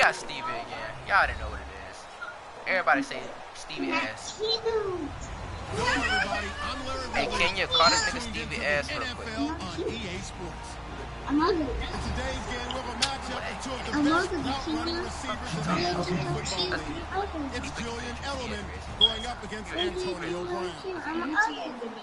got Stevie again. Y'all didn't know what it is. Everybody say Stevie ass. Hey, can you call this nigga Stevie ass real quick? I'm not gonna. I'm not gonna It's Julian Edelman going up against Antonio Brown.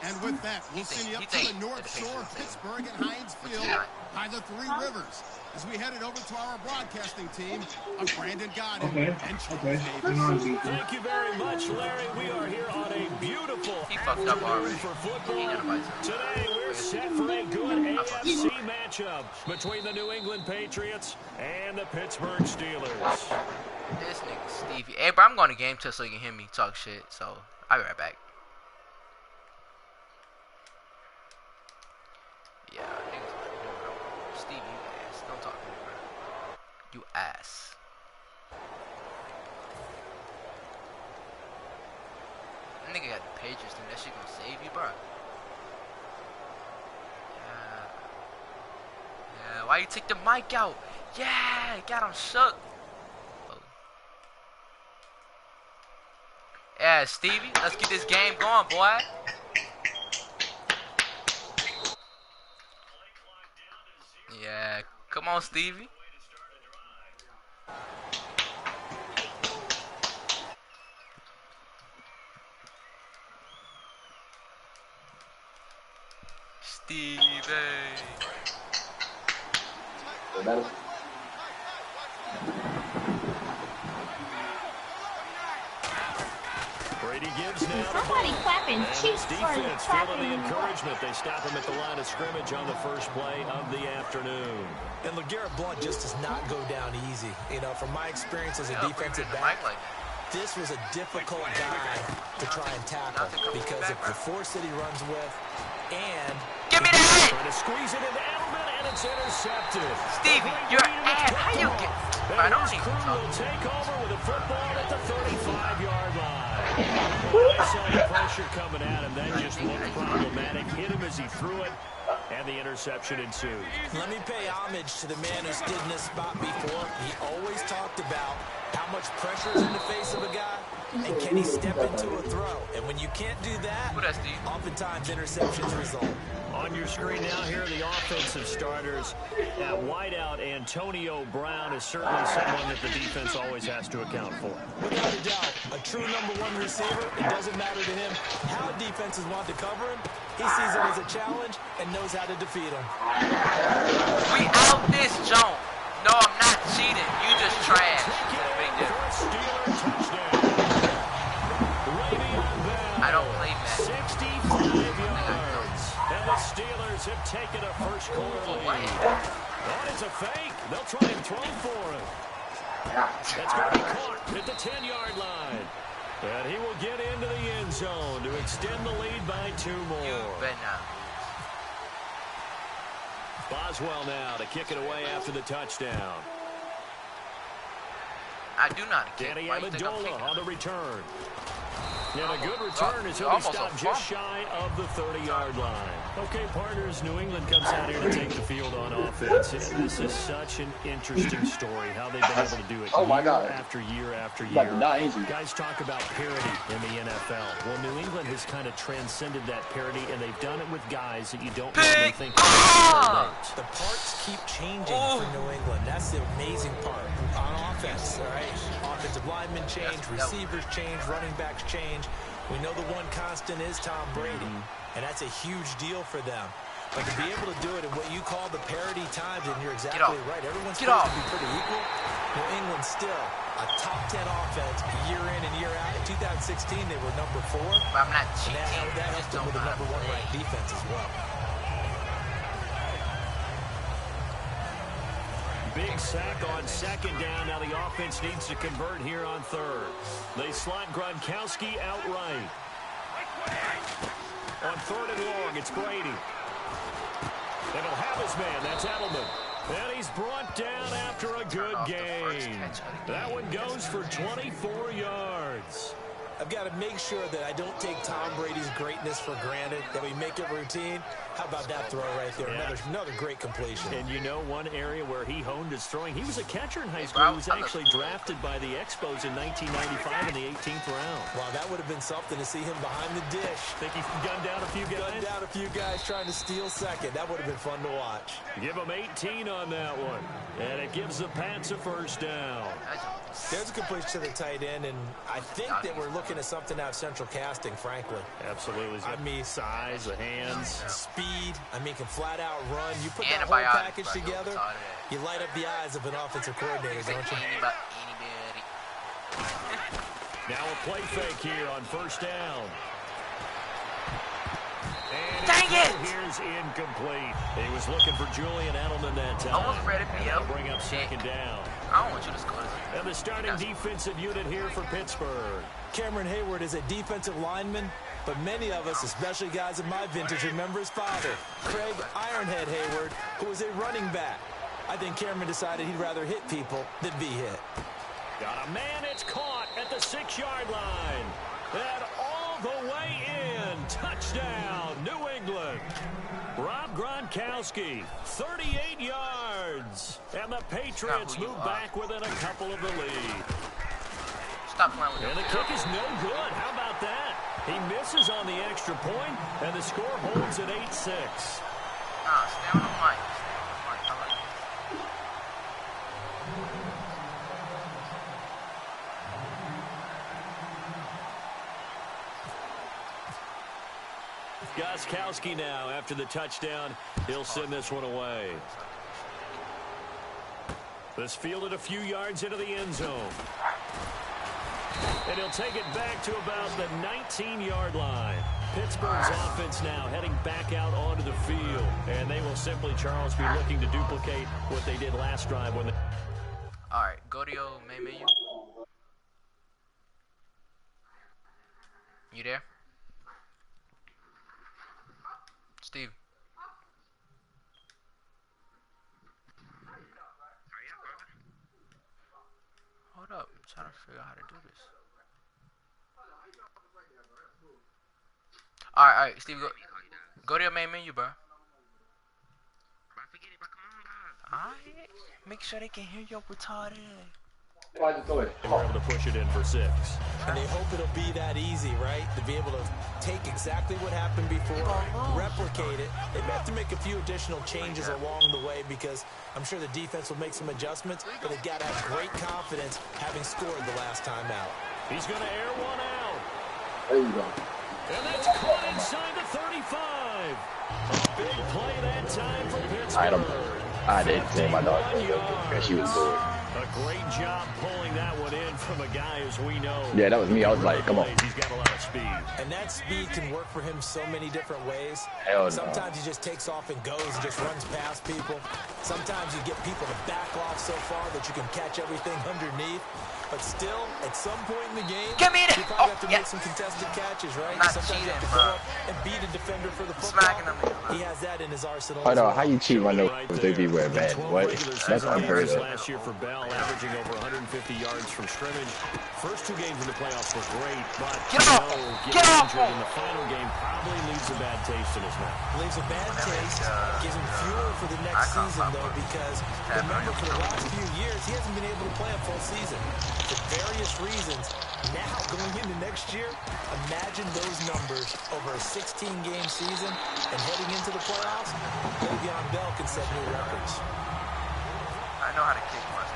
And with that, we'll send you up to the North Shore of Pittsburgh at Heinz Field by the Three Rivers as we headed over to our broadcasting team of Brandon Godden and Charles Davis. Thank you very much, Larry. We are here on a beautiful afternoon for football. Today we're set for a good AFC matchup between the New England Patriots and the Pittsburgh Steelers. This nigga Stevie. Hey, bro, I'm going to game test so you can hear me talk shit. So I'll be right back. Yeah, niggas already know what I'm doing. Stevie, you ass. Don't talk to me, bro. You ass. That nigga got the Patriots, and that shit gonna save you, bro. Yeah, why you take the mic out? Yeah, got him shook. Oh. Yeah, Stevie, let's get this game going, boy. Yeah, come on, Stevie. Stevie. Brady gives now. Somebody clapping cheeks for defense feeling the encouragement. They stop him at the line of scrimmage on the first play of the afternoon. And LeGarrette Blount just does not go down easy. You know, from my experience as a defensive back, this was a difficult guy to try and tackle because of the force that he runs with and give me that! Trying to squeeze it into Edelman, and it's intercepted. Stevie, you're ass. How you get? I don't even crew will take over with a football at the 35-yard line. They saw the pressure coming at him. That just looked problematic. Hit him as he threw it, and the interception ensued. Let me pay homage to the man who stood in this spot before. He always talked about how much pressure is in the face of a guy, and can he step into a throw? And when you can't do that, oftentimes interceptions result. On your screen now, here are the offensive starters. At wideout, Antonio Brown is certainly someone that the defense always has to account for. Without a doubt, a true #1 receiver. It doesn't matter to him how defenses want to cover him. He sees it as a challenge and knows how to defeat him. We out this jump. No, I'm not cheating. You just trash. Big difference. I don't play that. 65 yards. And the Steelers have taken a first quarter lead. Oh, it's a fake. They'll try and throw for him. That's going to be caught at the 10-yard line. And he will get into the end zone to extend the lead by 2 more. You bet not. Boswell now to kick it away after the touchdown. I do not kick. Danny Amendola on the return. And a good return is he'll be stopped just shy of the 30-yard line. Okay, partners, New England comes out here to take the field on offense. This is such an interesting story, how they've been able to do it year after year after year. Guys talk about parity in the NFL. Well, New England has kind of transcended that parity, and they've done it with guys that you don't normally think of. The parts keep changing for New England. That's the amazing part. On offense, all right? Offensive linemen change, receivers change, running backs change. We know the one constant is Tom Brady, and that's a huge deal for them. But to be able to do it in what you call the parity times, and you're exactly right, everyone's supposed to be pretty equal. New England still a top 10 offense year in and year out. In 2016, they were #4. But I'm not cheating. That helped them with the #1 ranked defense as well. Big sack on second down. Now the offense needs to convert here on third. They slot Gronkowski outright. On 3rd and long, it's Brady. And he'll have his man. That's Edelman. And he's brought down after a good gain. That one goes for 24 yards. I've got to make sure that I don't take Tom Brady's greatness for granted, that we make it routine. How about that throw right there? Yeah. Another great completion. And you know one area where he honed his throwing? He was a catcher in high school. He was actually drafted by the Expos in 1995 in the 18th round. Wow, that would have been something to see him behind the dish. Think he gunned down a few guys? Gunned down a few guys trying to steal second. That would have been fun to watch. Give him 18 on that one. And it gives the Pats a first down. There's a completion to the tight end, and I think that we're looking at something out of central casting, frankly. Absolutely. I mean, size, the hands. Speed. I mean, can flat out run. You put that whole package together, you light up the eyes of an offensive coordinator, don't you? Now a play fake here on first down. And dang it! Here's incomplete. He was looking for Julian Edelman that time. Almost ready to be up. Bring up second down. I don't want you to score this. And the starting defensive unit here for Pittsburgh. Cameron Hayward is a defensive lineman, but many of us, especially guys of my vintage, remember his father, Craig Ironhead Hayward, who was a running back. I think Cameron decided he'd rather hit people than be hit. Got a man, it's caught at the 6-yard line. And all the way in. Touchdown, New England. Rob Gronkowski, 38 yards. And the Patriots move back within a couple of the lead. Stop playing with And the kick is no good. How about that? He misses on the extra point, and the score holds at 8-6. Stay on the mic. Gostkowski now, after the touchdown, he'll send this one away. This fielded a few yards into the end zone. And he'll take it back to about the 19-yard line. Pittsburgh's offense now heading back out onto the field. And they will simply, Charles, be looking to duplicate what they did last drive when they... All right, go to your main menu. You there? Steve. Hold up, I'm trying to figure out how to do this. Alright, Steve, go to your main menu, bro. Alright, make sure they can hear your retarded. They were able to push it in for 6. And they hope it'll be that easy, right? To be able to take exactly what happened before, replicate it. They may have to make a few additional changes along the way because I'm sure the defense will make some adjustments, but they've got to have great confidence having scored the last time out. He's going to air one out. There you go. And that's caught inside the 35. A big play that time for Pittsburgh. I didn't say my dog because she was good. A great job pulling that one in from a guy as we know. Yeah, that was me. I was like, come on. He's got a lot of speed. And that speed can work for him so many different ways. Hell no. Sometimes he just takes off and goes and just runs past people. Sometimes you get people to back off so far that you can catch everything underneath. But still, at some point in the game, Get me in it. you probably have to make some contested catches, right? Not Sometimes you have to cheating, go bro. up and beat a defender for the Smacking football. them. He has that in his arsenal. Hold as on, well. how you cheat my nose with they be wearing bad? What? That's unheard of. Last year for Bell, averaging over 150 yards from scrimmage. First 2 games in the playoffs were great, but Get off! injured in the final game probably leaves a bad taste in his mouth. Leaves a bad taste, gives him fuel for the next season, though, because remember, for the last few years, he hasn't been able to play a full season for various reasons. Now, going into next year, imagine those numbers over a 16-game season and heading into the playoffs. Le'Veon Bell can set new records. I know how to kick one.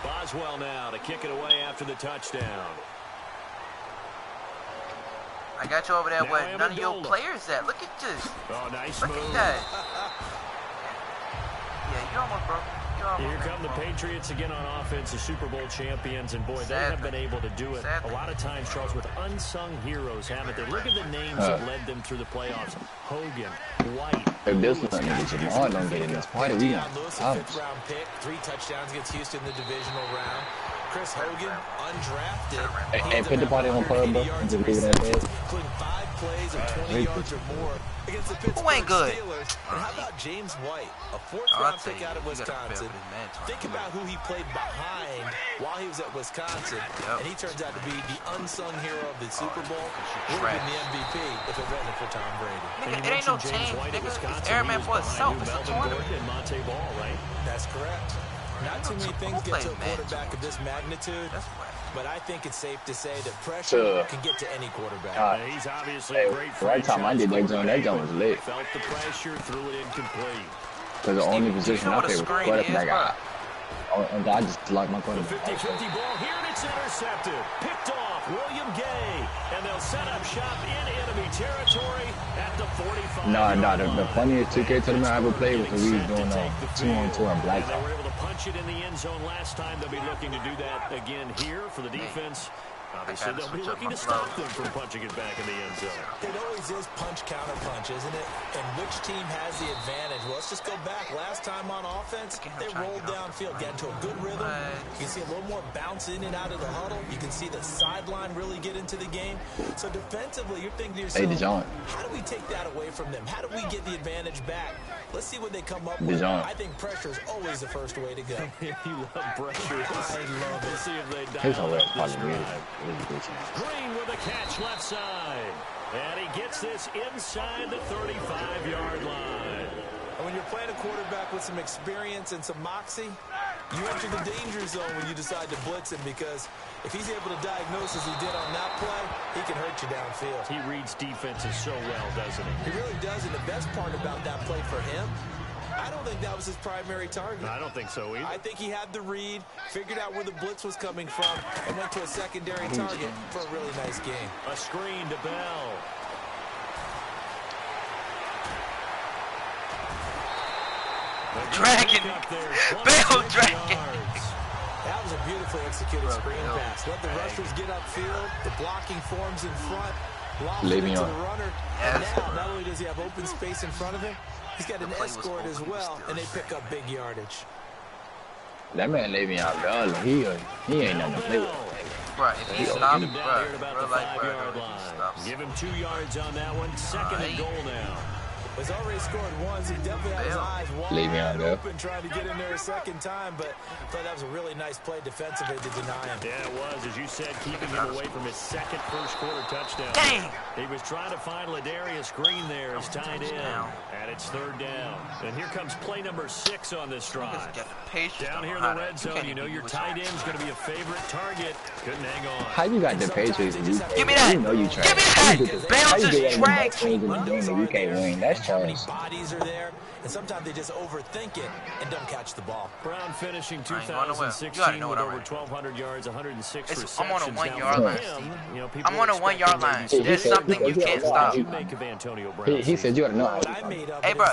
Boswell now to kick it away after the touchdown. I got you over there Now where none of your Amendola. players at. Look at this. Oh, nice Look move. at that. Yeah, you almost broke. Here come the Patriots again on offense, the Super Bowl champions, and boy, they have been able to do it a lot of times, Charles, with unsung heroes, haven't they? Look at the names that led them through the playoffs. Hogan, White. If this one nigga Jamal don't get in this party, we Deion Lewis, a fifth-round pick, 3 touchdowns against Houston in the divisional round. Chris Hogan, undrafted. And put the party on pub, bro. Just leave it at that. Including 5 plays of 20 yards or more against the Pittsburgh Steelers. And how about James White, a fourth-round pick out of Wisconsin? Think about who he played behind while he was at Wisconsin, and he turns out to be the unsung hero of the Super Bowl. Would have been the MVP if it wasn't for Tom Brady. Nigga, it ain't no team, nigga. It's Airman for itself. It's a tournament. That's correct. Not too many things get to a quarterback of this magnitude, but I think it's safe to say that pressure can get to any quarterback. He's obviously a great right time I did that zone was lit. Felt the pressure, threw it incomplete. Because the only position I played was quarterback. And I just locked my quarterback. The 50-50 ball here, and it's intercepted. Picked off William Gay, and they'll set up shop in enemy territory at the 45. The funniest 2K tournament I ever played was when we was doing 2-on-2 on Black. They were able to punch it in the end zone last time. They'll be looking to do that again here for the defense. Obviously, they'll be looking to stop them from punching it back in the end zone. It always is punch-counter-punch, isn't it? And which team has the advantage? Well, let's just go back. Last time on offense, they rolled downfield, got into a good rhythm. You can see a little more bounce in and out of the huddle. You can see the sideline really get into the game. So defensively, you're thinking to yourself, how do we take that away from them? How do we get the advantage back? Let's see what they come up with. I think pressure is always the first way to go. You love pressure. I love it. Let's see if they dial up this drive. Green with a catch left side. And he gets this inside the 35-yard line. And when you're playing a quarterback with some experience and some moxie, you enter the danger zone when you decide to blitz him, because if he's able to diagnose as he did on that play, he can hurt you downfield. He reads defenses so well, doesn't he? He really does, and the best part about that play for him, I don't think that was his primary target. I don't think so either. I think he had the read, figured out where the blitz was coming from, and went to a secondary target for a really nice game. A screen to Bell. Dragon. Bell dragon. That was a beautifully executed screen pass. Let the rushers get upfield. The blocking forms in front. Lobs it into the runner. And now, not only does he have open space in front of him, he's got an escort as well, and they pick up big yardage. That man Le'Veon Bell, he ain't nothing to play with. Bro, if he stops, Give him 2 yards on that one. Second and goal now. He's already scored once. He definitely had his eyes wide open trying to get in there a second time, but I thought that was a really nice play defensively to deny him. Yeah, it was, as you said, keeping him away from his second first-quarter touchdown. Dang! He was trying to find Ladarius Green there as tight end, and it's third down. And here comes play number 6 on this drive. Down here in the red zone, you know your tight end's going to be a favorite target. Couldn't hang on. How you got the Patriots? Give me that! You know you trash. Give me that! Bell just dragged me. You can't win. That's how many bodies are there, and sometimes they just overthink it and don't catch the ball. Brown finishing 2016 with over 1,200 yards, 106 receptions. I'm on a 1 yard line. I'm on a 1 yard line. There's something you can't stop. He said you ought to know. Hey, bro,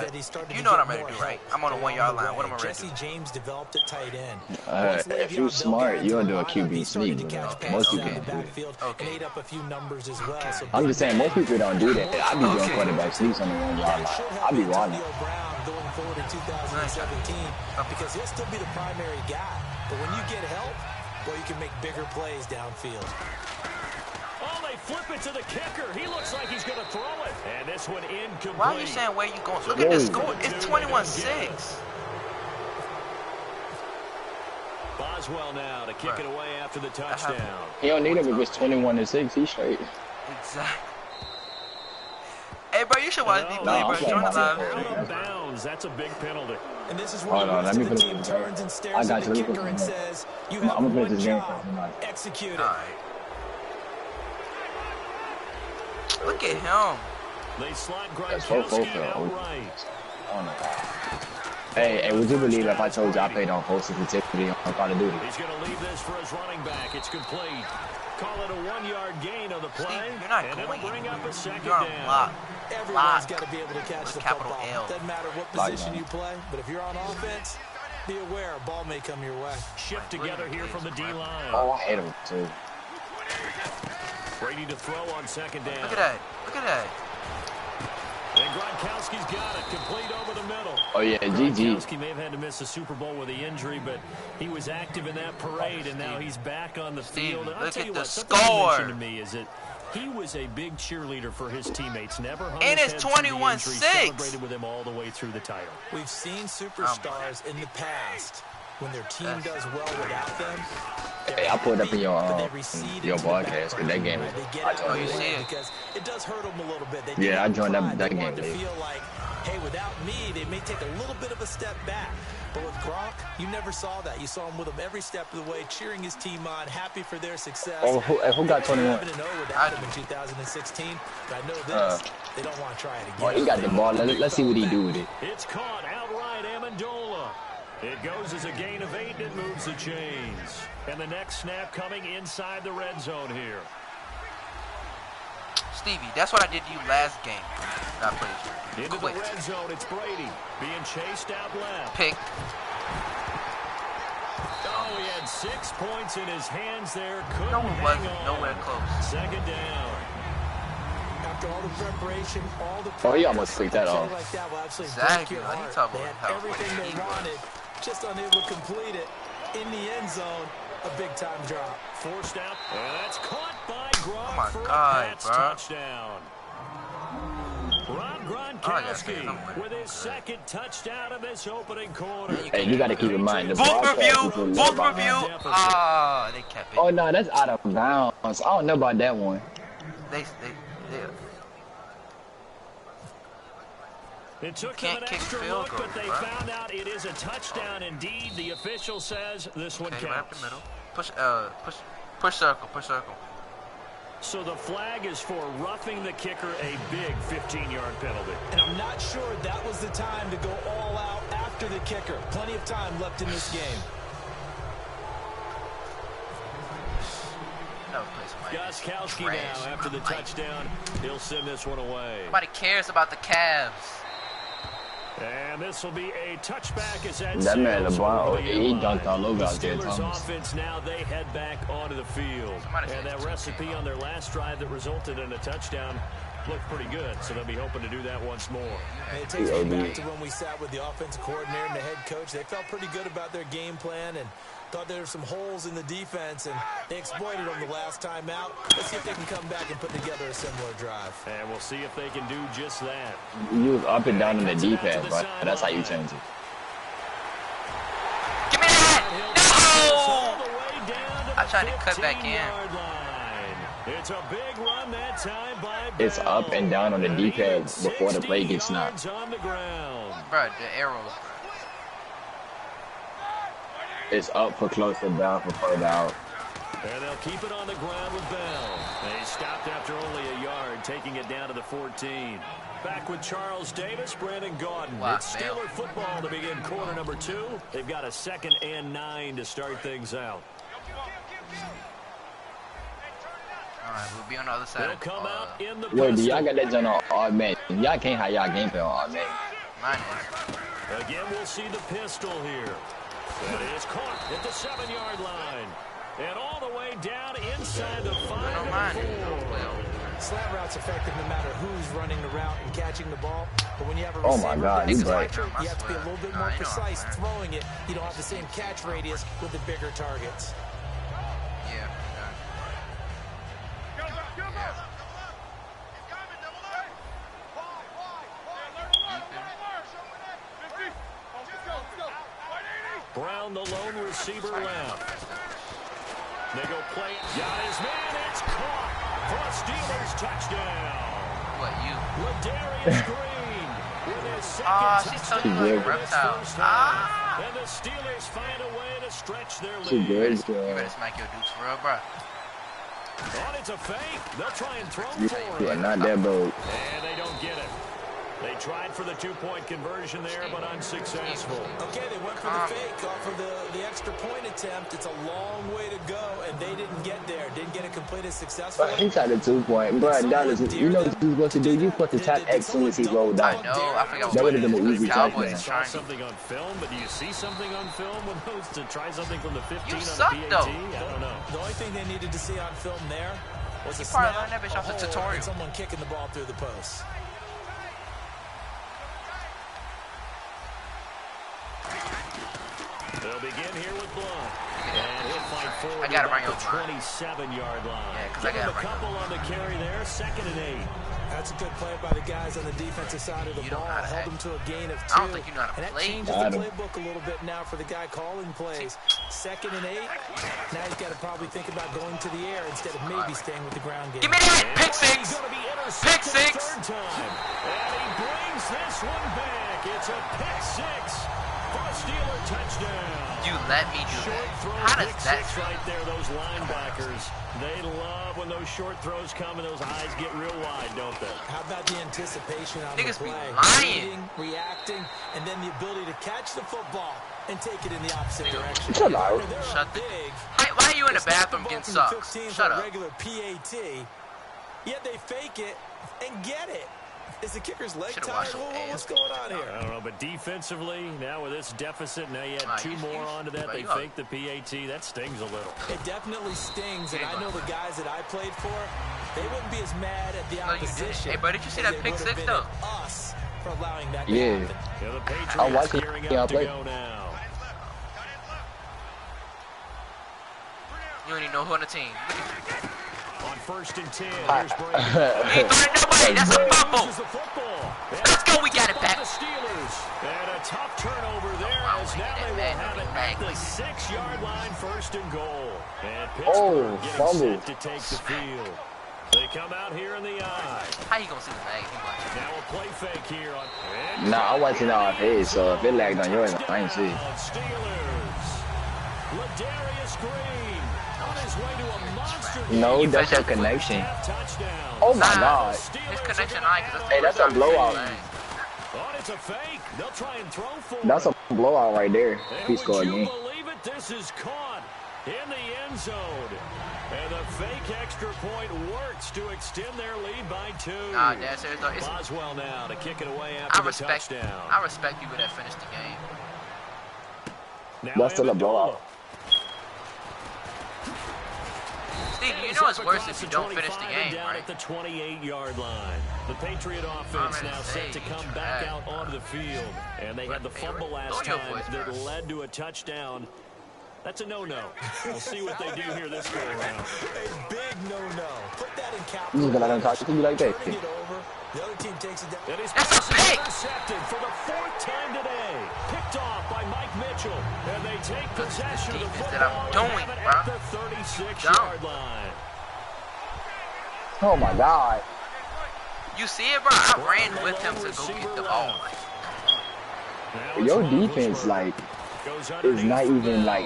you know what I'm ready to do, right? I'm on a 1 yard line. What am I ready to do? Jesse James developed at tight end. If you're smart, you'll do a QB sneak. Most people can't do that. Made up a few numbers as well. I'm just saying, most people don't do that. I be doing quarterback sneaks on the 1 yard line. I be walling. Brown going forward in 2017 because he'll still be the primary guy. But when you get help, well, you can make bigger plays downfield. Oh, they flip it to the kicker. He looks like he's going to throw it. And this one incomplete. Why are you saying where you going? Look at the score. It's 21-6. Boswell now to kick it away after the touchdown. He don't need him if it's 21-6. He's straight. Exactly. Hey, bro, you should watch me play, bro. Join the live. Out of bounds. That's a big penalty. And this is where the rest of the team turns and stares at the kicker and says, you have one job. Execute it. Look at him. They slide Gronkowski out right. Oh, my God. Hey, would you believe if I told you I played on full sensitivity on Call of Duty? He's going to leave this for his running back. It's complete. Call it a 1 yard gain on the play. Steve, you're not and going. It'll bring up a second you're down. Lock. Everyone's got to be able to catch the football. L. Doesn't matter what position you play, but if you're on offense, be aware a ball may come your way. Shift together here from the D-line. Oh, I hate him, too. Brady to throw on second down. Look at that. Look at that. And Gronkowski's got it, complete over the middle. Oh, yeah, GG. Gronkowski may have had to miss the Super Bowl with the injury, but he was active in that parade, and now he's back on the field. And I'll look tell at you the what, score. something you mentioned to me is that He was a big cheerleader for his teammates. Never hung And his it's head through the 21-6. injury, celebrated with him all the way through the title. We've seen superstars in the past when their team does well without them. Hey, I put up in your broadcast with that game. Oh, you see it? Because it does hurt them a little bit. Yeah, I joined that game. To feel like, hey, without me, they may take a little bit of a step back. But with Gronk, you never saw that. You saw him with him every step of the way, cheering his team on, happy for their success. Oh, who got 21? Without him in 2016, but I know this. They don't want to try it again. Oh, he got the ball. Let's see what he do with it. It's caught outright, Amendola. It goes as a gain of 8 and moves the chains. And the next snap coming inside the red zone here. Stevie, that's what I did to you last game. I played you. Into the red zone, it's Brady being chased out left. Pick. Oh, he had 6 points in his hands there. Couldn't No one was hang on. nowhere close. Second down. After all the preparation, all the Oh, he almost freaked that off. like that will absolutely Exactly. break your What are you heart. talking They about? had everything they wanted, just unable to complete it. In the end zone, a big-time drop. Forced out. And that's caught by Gronk Oh my for God, a Pats bro. touchdown. Rob Gronkowski with his second touchdown of this opening quarter. Hey, you got to keep in mind. The Book review. broadcast Book review. Ah, they kept it. Oh, no, that's out of bounds. I don't know about that one. They It took them can't an kick extra field look, goals, but they bro. found out it is a touchdown indeed. The official says this one okay, right up counts. the middle. Push circle. So the flag is for roughing the kicker, a big 15-yard penalty. And I'm not sure that was the time to go all out after the kicker. Plenty of time left in this game. Gostkowski now after the touchdown. He'll send this one away. Nobody cares about the Cavs. And this will be a touchback as that man LeBron, he line. dunked all over out there, Steelers Thomas. offense now, they head back onto the field. And that recipe on their last drive that resulted in a touchdown looked pretty good, so they'll be hoping to do that once more. And it takes me back to when we sat with the offensive coordinator and the head coach. They felt pretty good about their game plan and thought there were some holes in the defense, and they exploited them the last time out. Let's see if they can come back and put together a similar drive. And we'll see if they can do just that. You was up and down in the defense, but that's how you change it. Give me that! No! I tried to cut back in. It's a big run that time by It's up and down on the defense before the play gets snapped. on the ground. Bro, the arrows. It's up for closer, down for further out. And they'll keep it on the ground with Bell. They stopped after only a yard, taking it down to the 14. Back with Charles Davis, Brandon Gaudin. Wow, It's Steeler football to begin quarter number 2. They've got a 2nd and 9 to start things out. All right, we'll be on the other side. They'll come out in the Yo, do y'all pistol. got that done on automatic? Y'all can't have y'all game plan on automatic. Mine is. Again, we'll see the pistol here. That is caught at the 7-yard line. And all the way down inside the 5 I don't and mind 4. it. Slant route's effective no matter who's running the route and catching the ball. But when you have a Oh receiver my God, that's he's right. larger, you have to be a little bit more I know, precise man. throwing it. You don't have the same catch radius with the bigger targets. Yeah. Brown, the lone receiver left. They go play it. Got his man. It's caught for a Steelers touchdown. What, you? Ladarius Green with his second Ah, she touchdown took you like a of this reptile. first Ah. half. And the Steelers find a way to stretch their She lead. good, You girl. better smack your dudes for real, bro. Oh, it's a fake. They'll try and throw for Yeah, it. not that boat. And they don't get it. They tried for the 2-point conversion there, but unsuccessful. Okay, they went for the fake off of the extra point attempt. It's a long way to go, and they didn't get there. Didn't get it completed successfully. But he tried a 2-point. Bro, Dallas, you know what you supposed to do? You supposed to tap X soon as he rolled I out. know. I forgot That what would've been an easy Cowboys touchdown. is Saw trying. something on film, but do you see something on film when those to try something from the 15 You on suck, the PAT? though. I don't know. The only thing they needed to see on film there was a probably snap, learned that bitch off the a hold, tutorial. and someone kicking the ball through the post. They'll begin here with Blunt. And he'll fight I gotta bring the over 27-yard line. Yeah, because I Give gotta him a couple on the carry there. 2nd and 8. That's a good play by the guys on the defensive side of the ball. Held them to a gain of 2. I don't think you know how to and play. That changes the playbook a little bit now for the guy calling plays. 2nd and 8. Now he's got to probably think about going to the air instead of maybe staying with the ground game. Give me that! Pick 6! Pick 6! Third time. And he brings this one back. It's a pick 6 for a Steeler touchdown. You let me do Short that. throw, How does pick that 6 right there, those linebackers. They love when those short throws come and those eyes get real wide, don't they? How about the anticipation on Niggas the play? be lying. Reading, reacting, and then the ability to catch the football and take it in the opposite direction. Shut up. Shut the... Why are you in the bathroom getting sucks? Shut up. Regular PAT, yet they fake it and get it. Is the kicker's leg tired? What's going on here? I don't know, but defensively, now with this deficit, now you add 2 more onto that. They fake the PAT. That stings a little. It definitely stings, and I know the guys that I played for, they wouldn't be as mad at the opposition. Hey, buddy, did you see that pick 6 though? Us for allowing that to Yeah. happen. Yeah, the Patriots I watched it. gearing Yeah, I up to played. go now. You don't even know who on the team. Look at you. On 1st and 10, here's Brady. He ain't throwing nobody. That's a fumble. Let's go. We got it back. The Steelers. And a tough turnover there as now they will have it at the 6-yard line, 1st and goal. And Pittsburgh getting set to take the field. They come out here in the eye. How you gonna see the lag? Now a play fake here on. Nah, I watching off his, so if it lagged on yours, I ain't see. Steelers. Ladarius Green on his way to a monster. No, that's your connection. Oh my God. His connection line, Hey, that's a blowout. Oh, it's a fake. They'll try and throw for That's a blowout right there. And He scored would you again. believe it? This is caught in the end zone. And the fake extra point works to extend their lead by 2. Nah, that's it. Boswell now to kick it away after the touchdown. I respect people that finish the game. Now That's still a blowout. Steve, you know it's worse if you don't finish the game, down right? at the 28-yard line. The Patriot offense now set to come back out onto the field. And they had the fumble last time that led to a touchdown. That's a no-no. We'll see what they do here this go around. A big no-no. Put that in capital. You just gonna let him talk to you like that? Turning it over. The other team takes it down. And his That's a pass pick! intercepted for the 4th time today. Picked off by Mike Mitchell. And they take possession of the defense football that I'm doing, and bro. have it at the 36-yard line. Oh my God. You see it, bro? I ran with him to go get the ball. Your defense, like, is not even like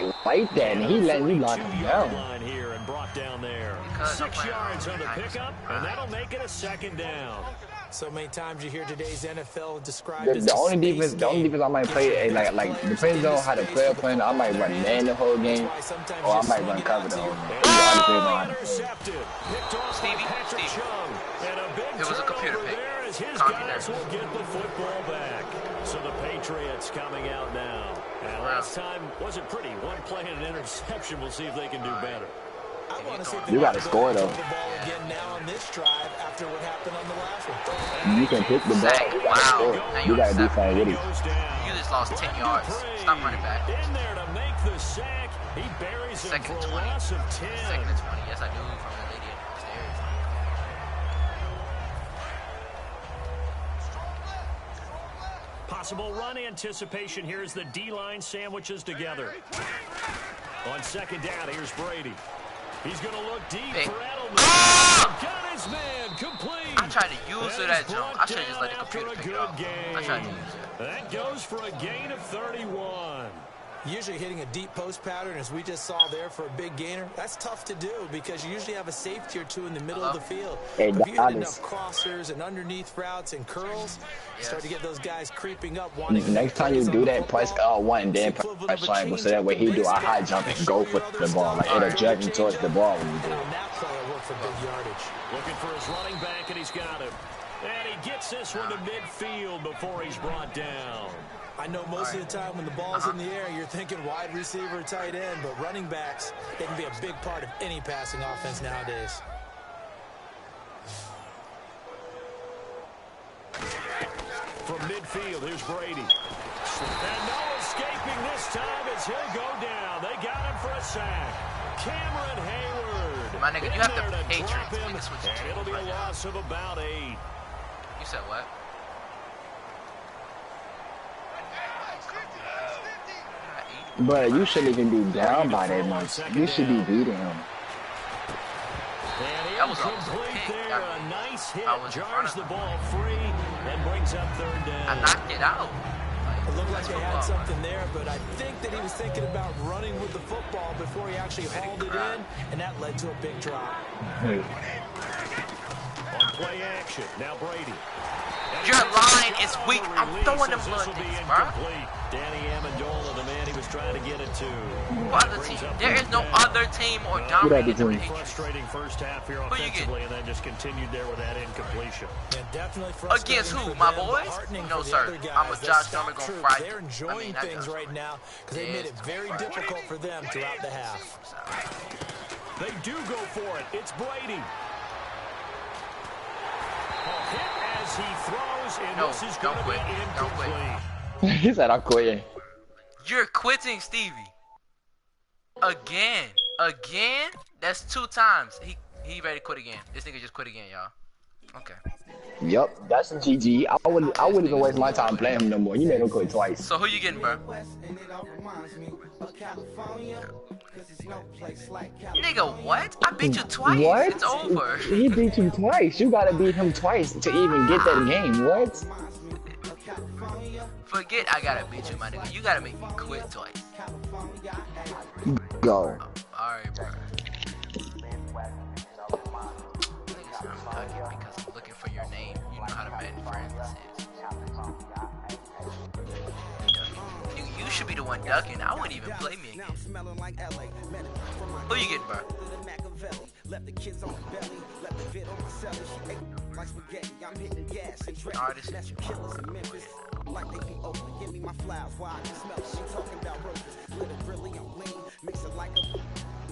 that, and he letting you lock him down. Here and brought down there. 6 yards on the pickup, and that'll make it a 2nd down. So many times you hear today's NFL described as The only defense I might play, like depends on how the player playing. I might run man the whole game, or I might run cover the whole game. It all depends on how to play. Stevie, it was a computer pick. His Copy guys that. will get the football back. So the Patriots coming out now. And last time wasn't pretty. One play and an interception. We'll see if they can do better. I want to see if You gotta score though. the ball again now on this drive after what happened on the last one. You can pick the ball. You gotta score. You gotta do something with it. You just lost 10 yards. Stop running back. In there to make the sack. He buries him Second for and a 20. loss of 10. Second and 20. Yes, I do. From the lady upstairs. Possible run anticipation here as the D-line sandwiches together. On 2nd down, here's Brady. He's going to look deep Big. for Edelman. Ah! Got his man complete. I tried to use it at jump. I should have just let the After computer a pick it good up. I tried to game. use it. That goes for a gain of 31. Usually hitting a deep post pattern, as we just saw there, for a big gainer, that's tough to do because you usually have a safety or two in the middle of the field. Hey, But if you hit Dallas. enough crossers and underneath routes and curls, you start to get those guys creeping up. Wanting Next time you do that, press L1, then press triangle, so that way he do a high jump and go for the ball. Like it'll jump him towards the ball when you do And it. on that play, it worked for big yardage. Looking for his running back, and he's got him. And he gets this one to midfield before he's brought down. I know most of the time when the ball's in the air, you're thinking wide receiver, tight end, but running backs, they can be a big part of any passing offense nowadays. From midfield, here's Brady. And no escaping this time as he'll go down. They got him for a sack. Cameron Hayward. My nigga, you have the In there to Patriots. drop him, We can switch and teams it'll be a right now. loss of about 8. You said what? But you shouldn't even be down by that much. You should be beating him. And That was almost a incomplete pick. there. A nice hit. I was in front Jars of the him. ball free and brings up 3rd down. I knocked it out. It looked like That's they football, had something there, but I think that he was thinking about running with the football before he actually hauled it in, and that led to a big drop. On play action, now Brady. Your line is weak. I'm throwing them blood things, bro. Danny Amendola, the man he was trying to get it to. What other team? There is no other team more dominant than the Patriots. Frustrating first half here Who you offensively, and then just continued there with that incompletion. And definitely frustrating Against who? for My them, boys? heartening No, for the sir. other guys. I'm a That Josh Scout Norman gonna troop, fry they're you. enjoying not things Josh right Norman. now because they made it very difficult for them throughout the half. They do go for it. It's Brady. A hit as he throws, and No, this is don't going to be quit. Don't quit. incomplete. He said I'm quitting. You're quitting, Stevie. Again. Again? That's 2 times. He ready to quit again. This nigga just quit again, y'all. Okay. Yup, that's a GG. I wouldn't even waste my time playing him no more. You made him quit twice. So who you getting, bro? Nigga, what? I beat you twice. What? It's over. He beat you twice. You gotta beat him twice to even get that game. What? Forget I gotta beat you, my nigga. You gotta make me quit twice. Go. Alright, bro. Niggas, I'm ducking because I'm looking for your name. You know how to Madden friends is. You should be the one ducking. I wouldn't even play me again. Who you getting, bro? Alright, this is Like they be open, give me my flowers while I can smell it. She talking about roses, lit it really on lean, mix it like a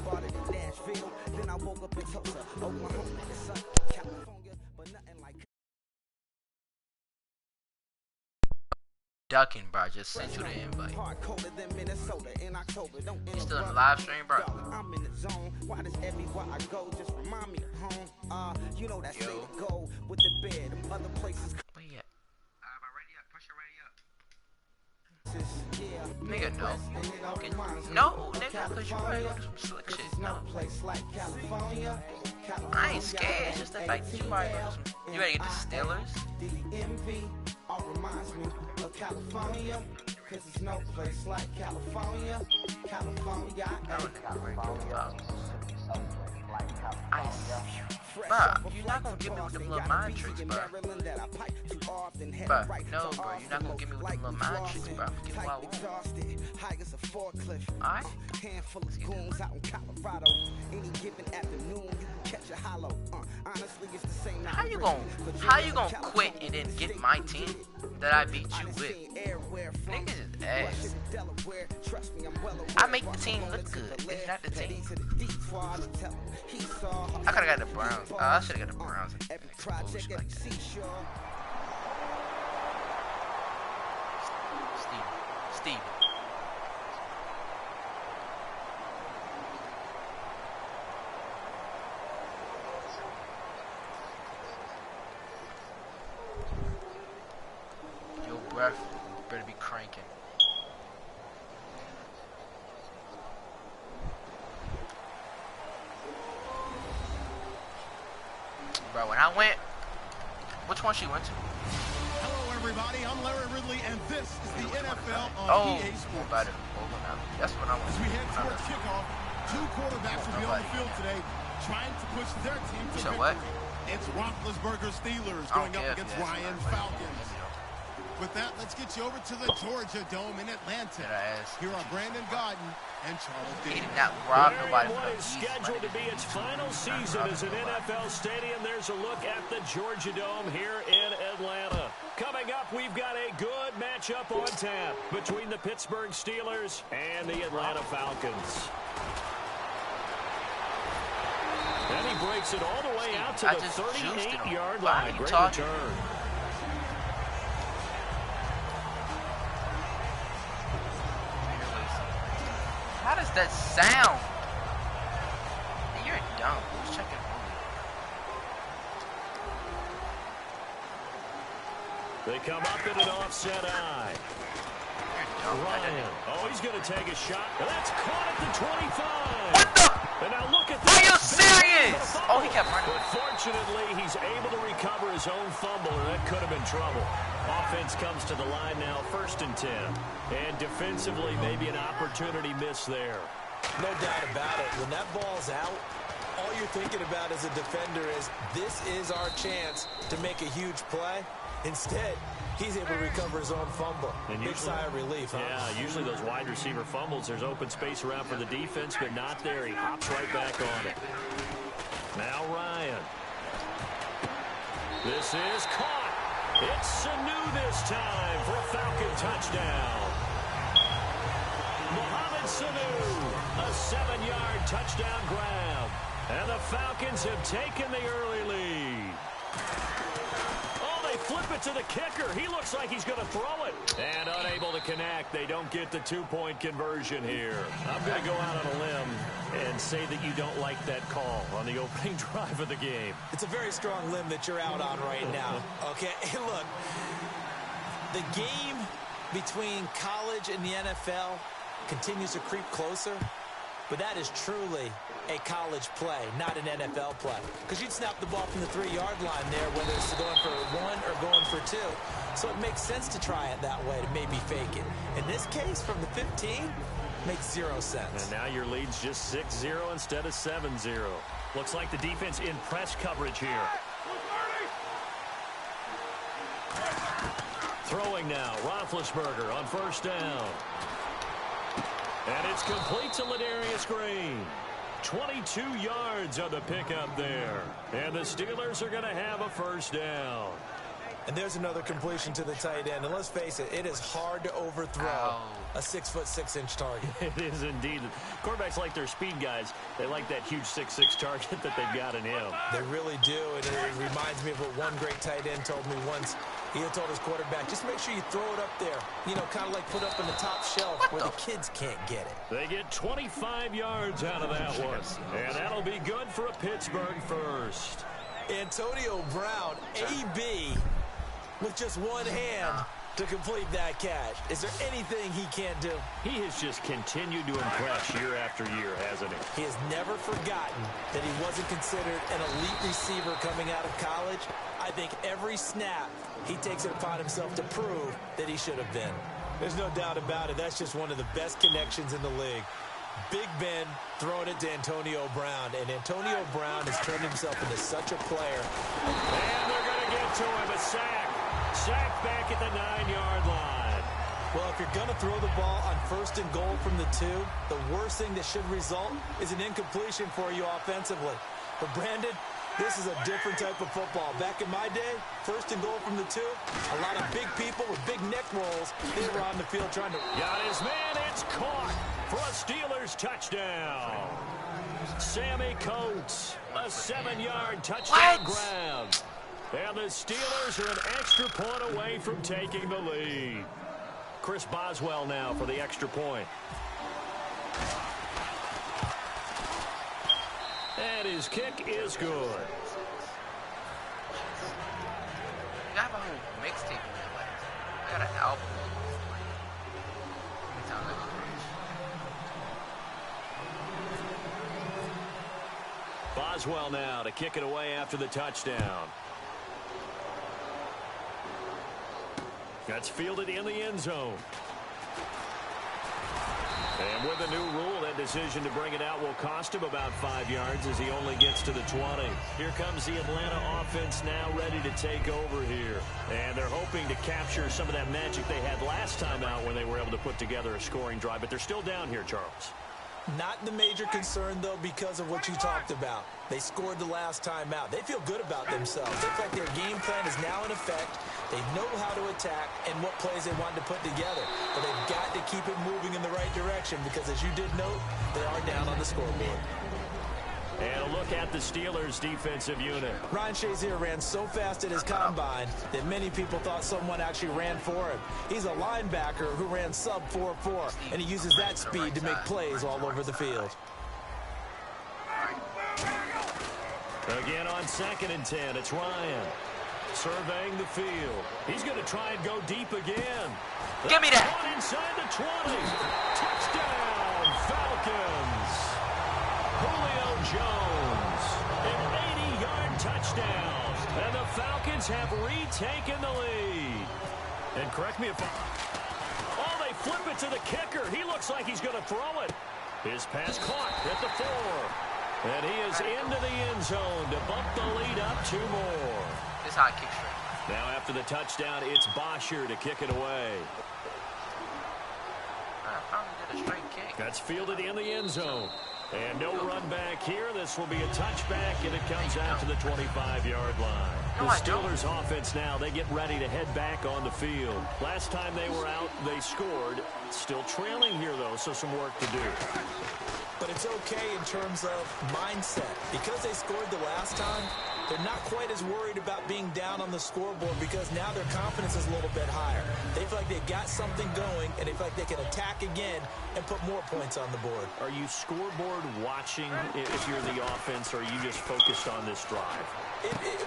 bought it in Nashville. Then I woke up in Tulsa, Oklahoma, it's California, but nothing like ducking, bro. Just sent you the invite. hard colder than Minnesota in October. Don't You still in the live stream, bro? I'm in the zone. Why does everywhere I go just remind me of home? You know that's Yo. way to go with the bed. Them other places. Where you at? Yeah, Nigga, no. No, nigga, cause you ready to do some slick shit. No. place like California. I ain't scared. It's just the fact that you ready to do some. You ready to get the Steelers? DMV all reminds me of California. Cause there's no place like California. California. I don't think I'm ready to do about. Bruh, you're not gonna get me with them little mind tricks, bruh. Bruh, no, bro, you're not gonna get me with them little mind tricks, bruh. I'm gonna get what I want. Alright? Handful of goons out in Colorado. Any given afternoon, you can catch a hollow. Honestly, it's the same. How you gonna quit and then get my team that I beat you with? Niggas is ass. I make the team look good. It's not the team. I could've got the Browns. I should've got the Browns. Bullshit like that. Steve. Your breath better be cranking. Bro, when I went, which one she went to? Hello, everybody. I'm Larry Ridley, and this is the NFL on Oh, EA Sports. better. Hold on now. That's what I want. As we head towards kickoff, 2 quarterbacks will be on the field today trying to push their team to So victory. what? It's Roethlisberger Steelers I don't going care up if against you ask Ryan me. Falcons. With that, let's get you over to the Georgia Dome in Atlanta. Did I ask? Here are Brandon Godden and Charles He Davis. did not rob Larry, nobody what for is the scheduled to be its final season as an NFL stadium. There's a look at the Georgia Dome here in Atlanta. Coming up, we've got a good matchup on tap between the Pittsburgh Steelers and the Atlanta Falcons. And he breaks it all the way out to I the just juiced it on 38-yard him. Why are line. you Great talking? return. How does that sound? dumb. Who's checking Julio? They come up in an offset eye. Ryan. Oh, he's going to take a shot. That's caught at the 25. What the? And now look at this. Are you serious? Oh, he kept running. But fortunately, he's able to recover his own fumble, or that could have been trouble. Offense comes to the line now, 1st and 10. And defensively, maybe an opportunity miss there. No doubt about it. When that ball's out, all you're thinking about as a defender is, this is our chance to make a huge play. Instead, he's able to recover his own fumble. And big sigh of relief, huh? Yeah, usually those wide receiver fumbles, there's open space around for the defense, but not there. He hops right back on it. Now Ryan. This is caught. It's Sanu this time for a Falcon touchdown. Mohamed Sanu, a 7-yard touchdown grab. And the Falcons have taken the early lead. Flip it to the kicker. He looks like he's going to throw it. And unable to connect. They don't get the 2-point conversion here. I'm going to go out on a limb and say that you don't like that call on the opening drive of the game. It's a very strong limb that you're out on right now. Okay, look, the game between college and the NFL continues to creep closer, but that is truly a college play, not an NFL play. Because you'd snap the ball from the 3-yard line there, whether it's going for 1 or going for 2. So it makes sense to try it that way, to maybe fake it. In this case, from the 15, makes 0 sense. And now your lead's just 6-0 instead of 7-0. Looks like the defense in press coverage here. Throwing now, Roethlisberger on 1st down. And it's complete to Ladarius Green. 22 yards on the pickup there. And the Steelers are going to have a 1st down. And there's another completion to the tight end. And let's face it, it is hard to overthrow a 6'6" target. It is indeed. Quarterbacks like their speed guys. They like that huge 6'6" target that they've got in him. They really do. And it reminds me of what one great tight end told me once. He had told his quarterback, just make sure you throw it up there. You know, kind of like put up in the top shelf where the kids can't get it. They get 25 yards out of that one. And that'll be good for a Pittsburgh 1st. Antonio Brown, AB, with just one hand to complete that catch. Is there anything he can't do? He has just continued to impress year after year, hasn't he? He has never forgotten that he wasn't considered an elite receiver coming out of college. I think every snap he takes it upon himself to prove that he should have been. There's no doubt about it. That's just one of the best connections in the league. Big Ben throwing it to Antonio Brown, and Antonio Brown has turned himself into such a player. And they're going to get to him, a sack. Sack back at the 9-yard line. Well, if you're going to throw the ball on 1st and goal from the 2, the worst thing that should result is an incompletion for you offensively. But Brandon, this is a different type of football. Back in my day, 1st and goal from the 2, a lot of big people with big neck rolls. They were on the field trying to... Got his man, it's caught for a Steelers touchdown. Sammy Coates, a 7-yard touchdown grab. And the Steelers are an extra point away from taking the lead. Chris Boswell now for the extra point. And his kick is good. You have a whole mixtape in your life. I got an album. Boswell now to kick it away after the touchdown. That's fielded in the end zone. And with the new rule, that decision to bring it out will cost him about 5 yards as he only gets to the 20. Here comes the Atlanta offense now ready to take over here. And they're hoping to capture some of that magic they had last time out when they were able to put together a scoring drive. But they're still down here, Charles. Not the major concern, though, because of what you talked about. They scored the last time out. They feel good about themselves. They feel like their game plan is now in effect. They know how to attack and what plays they want to put together. But they've got to keep it moving in the right direction because, as you did note, they are down on the scoreboard. And a look at the Steelers' defensive unit. Ryan Shazier ran so fast at his combine that many people thought someone actually ran for him. He's a linebacker who ran sub 4.4, and he uses that speed to make plays all over the field. Again on 2nd and 10, it's Ryan. Surveying the field. He's going to try and go deep again. Give me that. One inside the 20. Touchdown, Falcons. Julio Jones. An 80-yard touchdown. And the Falcons have retaken the lead. And correct me if oh, they flip it to the kicker. He looks like he's going to throw it. His pass caught at the 4. And he is into the end zone to bump the lead up 2 more. This is how I kick straight. Now after the touchdown, it's Bosher to kick it away. I finally did a straight kick. That's fielded in the end zone. And no run back here. This will be a touchback, and it comes out to the 25-yard line. The Steelers offense now, they get ready to head back on the field. Last time they were out, they scored. Still trailing here, though, so some work to do. But it's okay in terms of mindset. Because they scored the last time, they're not quite as worried about being down on the scoreboard because now their confidence is a little bit higher. They feel like they've got something going, and they feel like they can attack again and put more points on the board. Are you scoreboard watching if you're the offense, or are you just focused on this drive?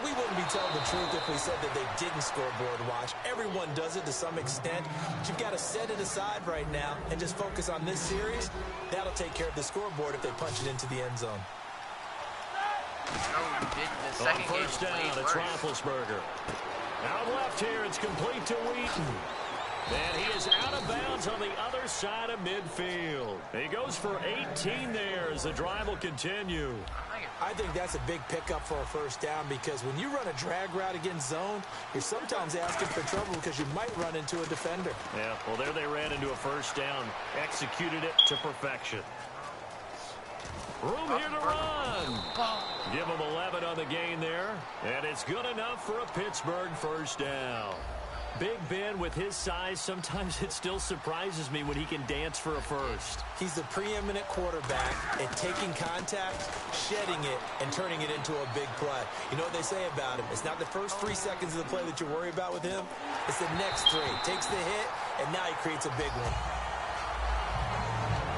We wouldn't be telling the truth if we said that they didn't scoreboard watch. Everyone does it to some extent. But you've got to set it aside right now and just focus on this series. That'll take care of the scoreboard if they punch it into the end zone. On first down, it's Roethlisberger. Out left here, it's complete to Wheaton. And he is out of bounds on the other side of midfield. He goes for 18 there as the drive will continue. I think that's a big pickup for a first down because when you run a drag route against zone, you're sometimes asking for trouble because you might run into a defender. Yeah, well, there they ran into a first down. Executed it to perfection. Room here to run. Give him 11 on the gain there. And it's good enough for a Pittsburgh first down. Big Ben, with his size, sometimes it still surprises me when he can dance for a first. He's the preeminent quarterback at taking contact, shedding it, and turning it into a big play. You know what they say about him? It's not the first 3 seconds of the play that you worry about with him. It's the next 3. Takes the hit, and now he creates a big one.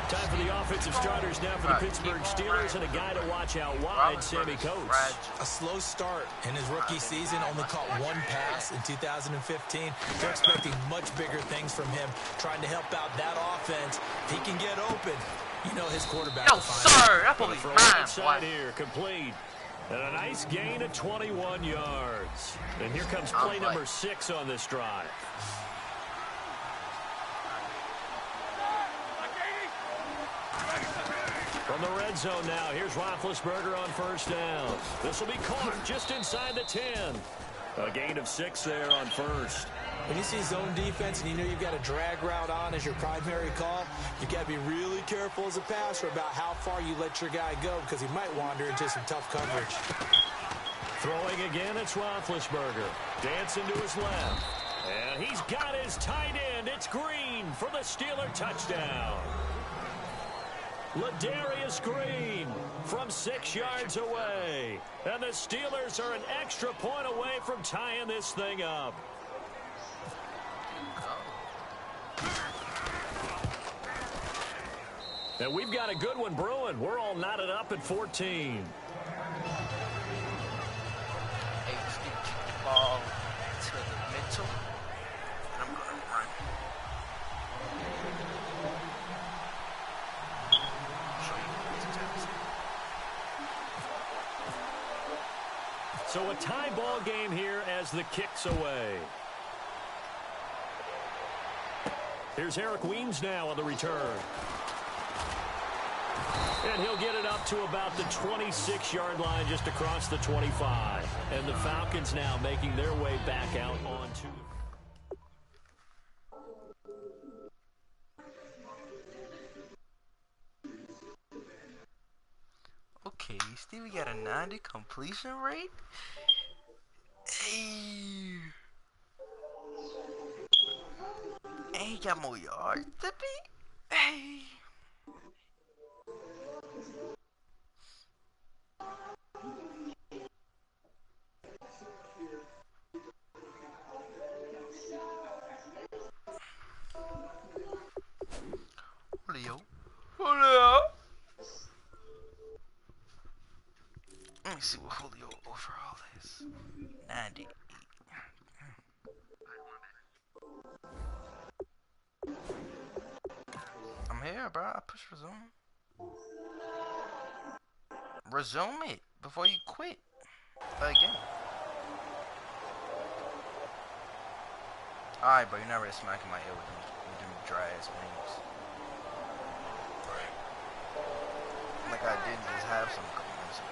Time for the offensive starters now for the Pittsburgh Steelers, and a guy to watch out wide, Sammy Coates. A slow start in his rookie season, only caught 1 pass in 2015. They're expecting much bigger things from him, trying to help out that offense. If he can get open, you know his quarterback will find sir, that ball is mine. Here, complete. And a nice gain of 21 yards. And here comes play number 6 on this drive. From the red zone now, here's Roethlisberger on first down. This will be caught just inside the 10. A gain of 6 there on first. When you see zone defense and you know you've got a drag route on as your primary call, you've got to be really careful as a passer about how far you let your guy go because he might wander into some tough coverage. Throwing again, it's Roethlisberger. Dancing to his left. And he's got his tight end. It's Green for the Steeler touchdown. Ladarius Green from 6 yards away. And the Steelers are an extra point away from tying this thing up. And we've got a good one brewing. We're all knotted up at 14. Ball to the middle. I'm going to run. So a tie ball game here as the kick's away. Here's Eric Weems now on the return. And he'll get it up to about the 26-yard line just across the 25. And the Falcons now making their way back out onto. Okay, Steve, we got a 90 completion rate. Hey. Ain't got more yards to be. Hey. Julio. Let me see what Julio overall is. 98. I'm here, bro. I push resume. Resume it before you quit. Again. Alright, bro. You're not really smacking my ear with them dry ass wings. Like I didn't just have some couple minutes ago.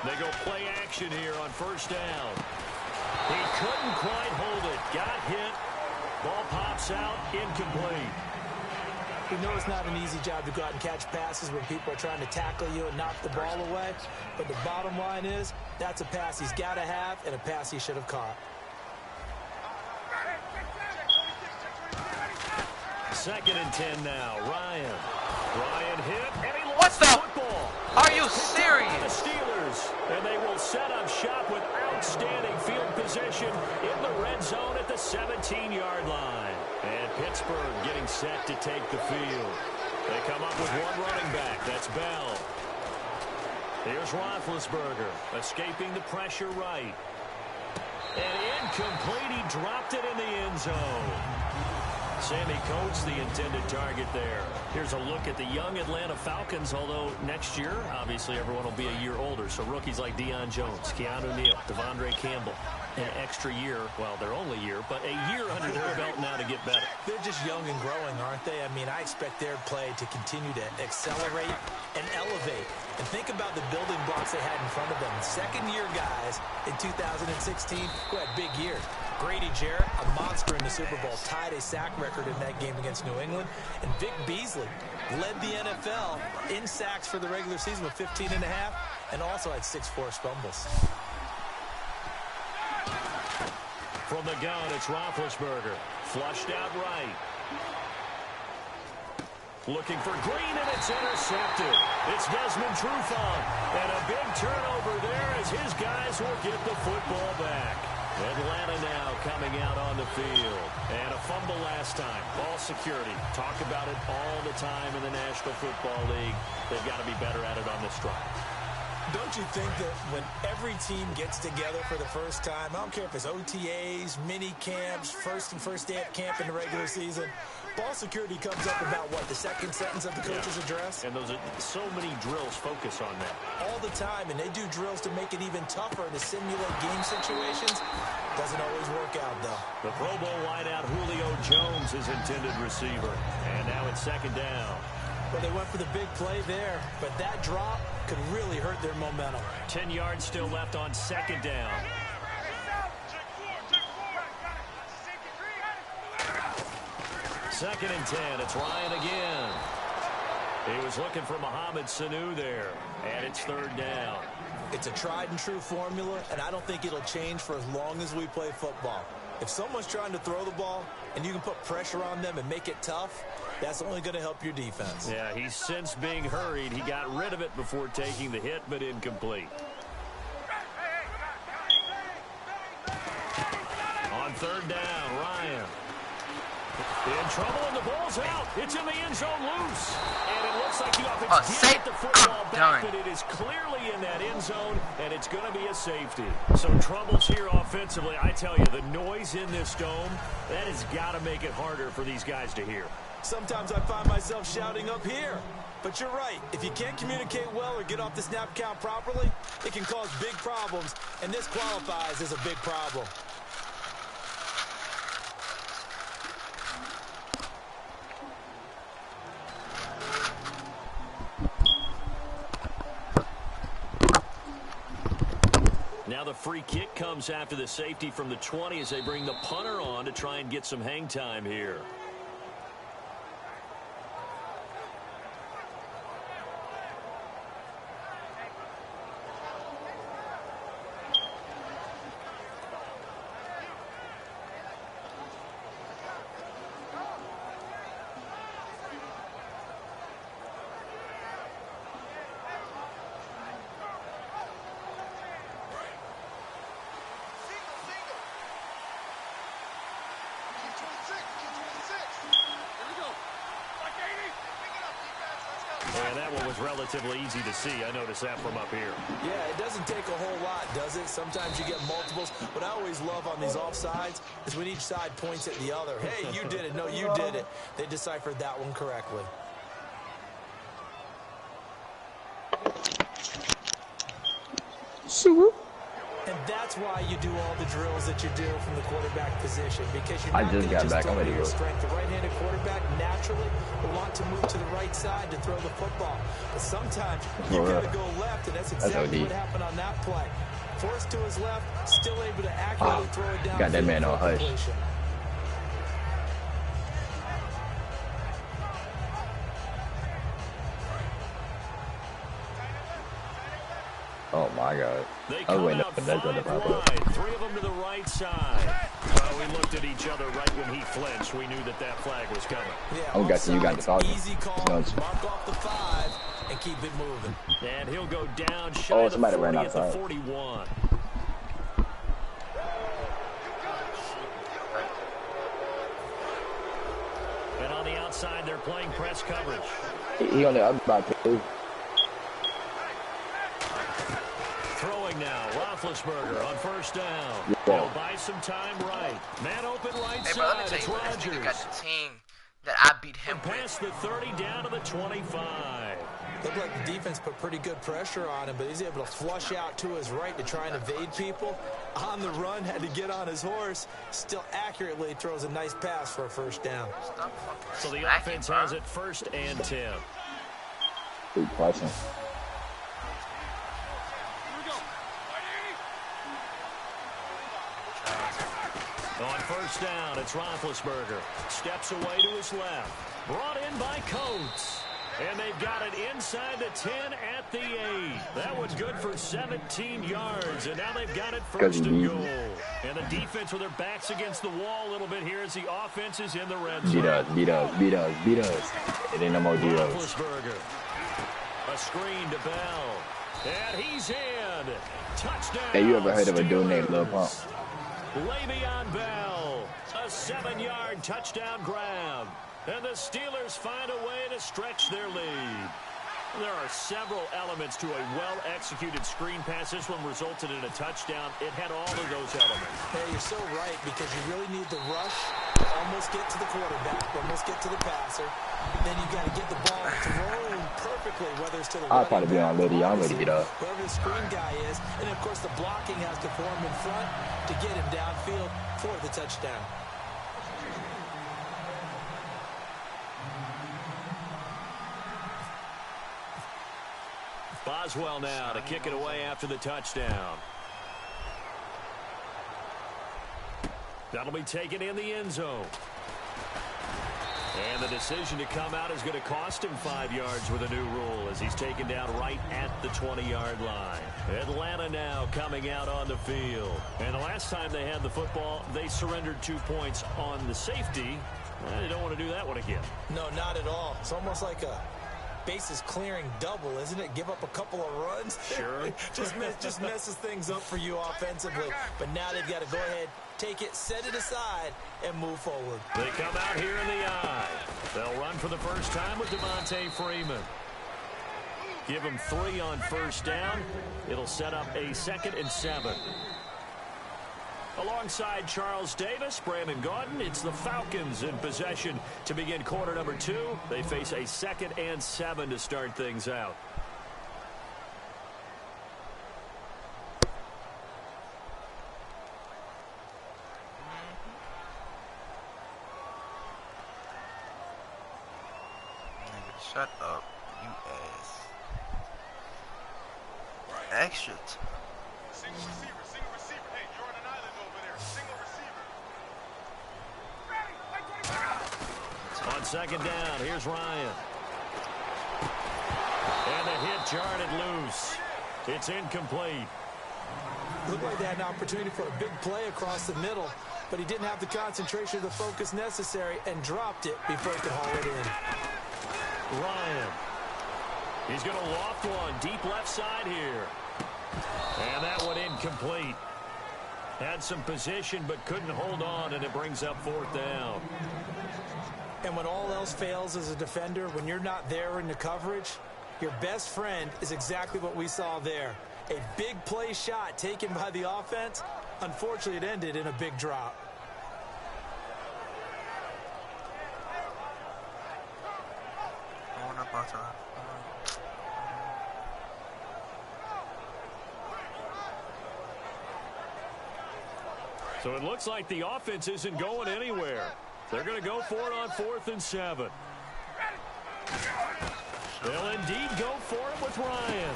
They go play action here on first down. He couldn't quite hold it. Got hit. Ball pops out. Incomplete. You know it's not an easy job to go out and catch passes when people are trying to tackle you and knock the ball away. But the bottom line is, that's a pass he's got to have and a pass he should have caught. Second and 10 now. Ryan hit, and he What lost the? football. Are you The serious? Steelers, and they will set up shop with outstanding field position in the red zone at the 17-yard line. And Pittsburgh getting set to take the field. They come up with one running back. That's Bell. Here's Roethlisberger, escaping the pressure right. And incomplete. He dropped it in the end zone. Sammy Coates, the intended target there. Here's a look at the young Atlanta Falcons, although next year, obviously, everyone will be a year older. So rookies like Deion Jones, Keanu Neal, Devondre Campbell, an extra year, well, their only year, but a year under their belt now to get better. They're just young and growing, aren't they? I mean, I expect their play to continue to accelerate and elevate. And think about the building blocks they had in front of them. Second-year guys in 2016 who had big years. Grady Jarrett, a monster in the Super Bowl, tied a sack record in that game against New England. And Vic Beasley led the NFL in sacks for the regular season with 15.5 and also had 6 forced fumbles. From the gun, it's Roethlisberger. Flushed out right. Looking for Green, and it's intercepted. It's Desmond Trufant. And a big turnover there as his guys will get the football back. Atlanta now coming out on the field. And a fumble last time. Ball security. Talk about it all the time in the National Football League. They've got to be better at it on this drive. Don't you think that when every team gets together for the first time, I don't care if it's OTAs, mini camps, first day of camp in the regular season, ball security comes up about what, the second sentence of the coach's address? And those are so many drills focus on that. All the time, and they do drills to make it even tougher to simulate game situations. Doesn't always work out, though. The Pro Bowl wideout Julio Jones is intended receiver. And now it's second down. Well, they went for the big play there, but that drop could really hurt their momentum. 10 yards still left on second down. Second and 10. It's Ryan again. He was looking for Mohamed Sanu there, and it's third down. It's a tried-and-true formula, and I don't think it'll change for as long as we play football. If someone's trying to throw the ball and you can put pressure on them and make it tough, that's only going to help your defense. Yeah, he's since being hurried. He got rid of it before taking the hit, but incomplete. On third down, Ryan. In trouble, and the ball's out. It's in the end zone loose. And it looks like the offense did get the football back, but it is clearly in that end zone, and it's going to be a safety. So troubles here offensively. I tell you, the noise in this dome, that has got to make it harder for these guys to hear. Sometimes I find myself shouting up here. But you're right. If you can't communicate well or get off the snap count properly, it can cause big problems, and this qualifies as a big problem. Now the free kick comes after the safety from the 20 as they bring the punter on to try and get some hang time here. And that one was relatively easy to see. I noticed that from up here. Yeah, it doesn't take a whole lot, does it? Sometimes you get multiples. What I always love on these offsides is when each side points at the other. Hey, you did it. No, you did it. They deciphered that one correctly. Swoop. And that's why you do all the drills that you do from the quarterback position, because you're I not just got back. I'm throw ready to your go. strength. The right-handed quarterback naturally will want to move to the right side to throw the football. But sometimes you got to go left, and that's exactly what happened on that play. Forced to his left, still able to accurately throw it down. Got that man on hush. Oh my God. I was waiting for that to pop up. 3 of them to the right side. Well, we looked at each other right when he flinched. We knew that that flag was coming. Yeah, oh, got you got the call. Easy call. Mark off the 5 and keep it moving. And he'll go down shy of the 40 at the 41. And on the outside, they're playing press coverage. He on the other side too. Throwing now, Roethlisberger on first down. He'll buy some time right. Man open right side, it's Rodgers. Got the team that I beat him past the 30 down to the 25. Looked like the defense put pretty good pressure on him, but he's able to flush out to his right to try and evade people. On the run, had to get on his horse. Still accurately throws a nice pass for a first down. So the offense has it 1st and 10. Good question. On first down, it's Roethlisberger. Steps away to his left. Brought in by Coates. And they've got it inside the 10 at the 8. That one's good for 17 yards. And now they've got it 1st and goal. And the defense with their backs against the wall a little bit here as the offense is in the red zone. Beat us. It ain't no more D-Us. Roethlisberger. A screen to Bell. And he's in. Touchdown. Hey, you ever heard of a dude named Lil Pump? Le'Veon Bell, a 7-yard touchdown grab. And the Steelers find a way to stretch their lead. There are several elements to a well-executed screen pass. This one resulted in a touchdown. It had all of those elements. Hey, you're so right, because you really need the rush to almost get to the quarterback, almost get to the passer. Then you've got to get the ball thrown perfectly, whether it's to the I'll probably be on Liddy. I'm ready to get up. Whoever the screen guy is. And, of course, the blocking has to form in front to get him downfield for the touchdown. Boswell now to kick it away after the touchdown. That'll be taken in the end zone. And the decision to come out is going to cost him 5 yards with a new rule as he's taken down right at the 20-yard line. Atlanta now coming out on the field. And the last time they had the football, they surrendered 2 points on the safety. They don't want to do that one again. No, not at all. It's almost like a bases clearing double, isn't it? Give up a couple of runs. Sure. just messes things up for you offensively. But now they've got to go ahead, take it, set it aside, and move forward. They come out here in the eye. They'll run for the first time with Devontae Freeman. Give him 3 on first down. It'll set up a 2nd and 7. Alongside Charles Davis, Brandon Gaudin, it's the Falcons in possession to begin quarter number 2. They face a 2nd and 7 to start things out. Shut up, you ass. Extra. Single receiver. Hey, you're on an island over there. Single receiver. On 2nd down, here's Ryan. And the hit jarred loose. It's incomplete. Looked like they had an opportunity for a big play across the middle, but he didn't have the concentration or the focus necessary and dropped it before he could haul it in. Ryan. He's going to loft one deep left side here. And that one incomplete. Had some position but couldn't hold on, and it brings up 4th down. And when all else fails as a defender, when you're not there in the coverage, Your best friend is exactly what we saw there. A big play shot taken by the offense. Unfortunately, it ended in a big drop. So it looks like the offense isn't going anywhere. They're going to go for it on 4th and 7. They'll indeed go for it with Ryan.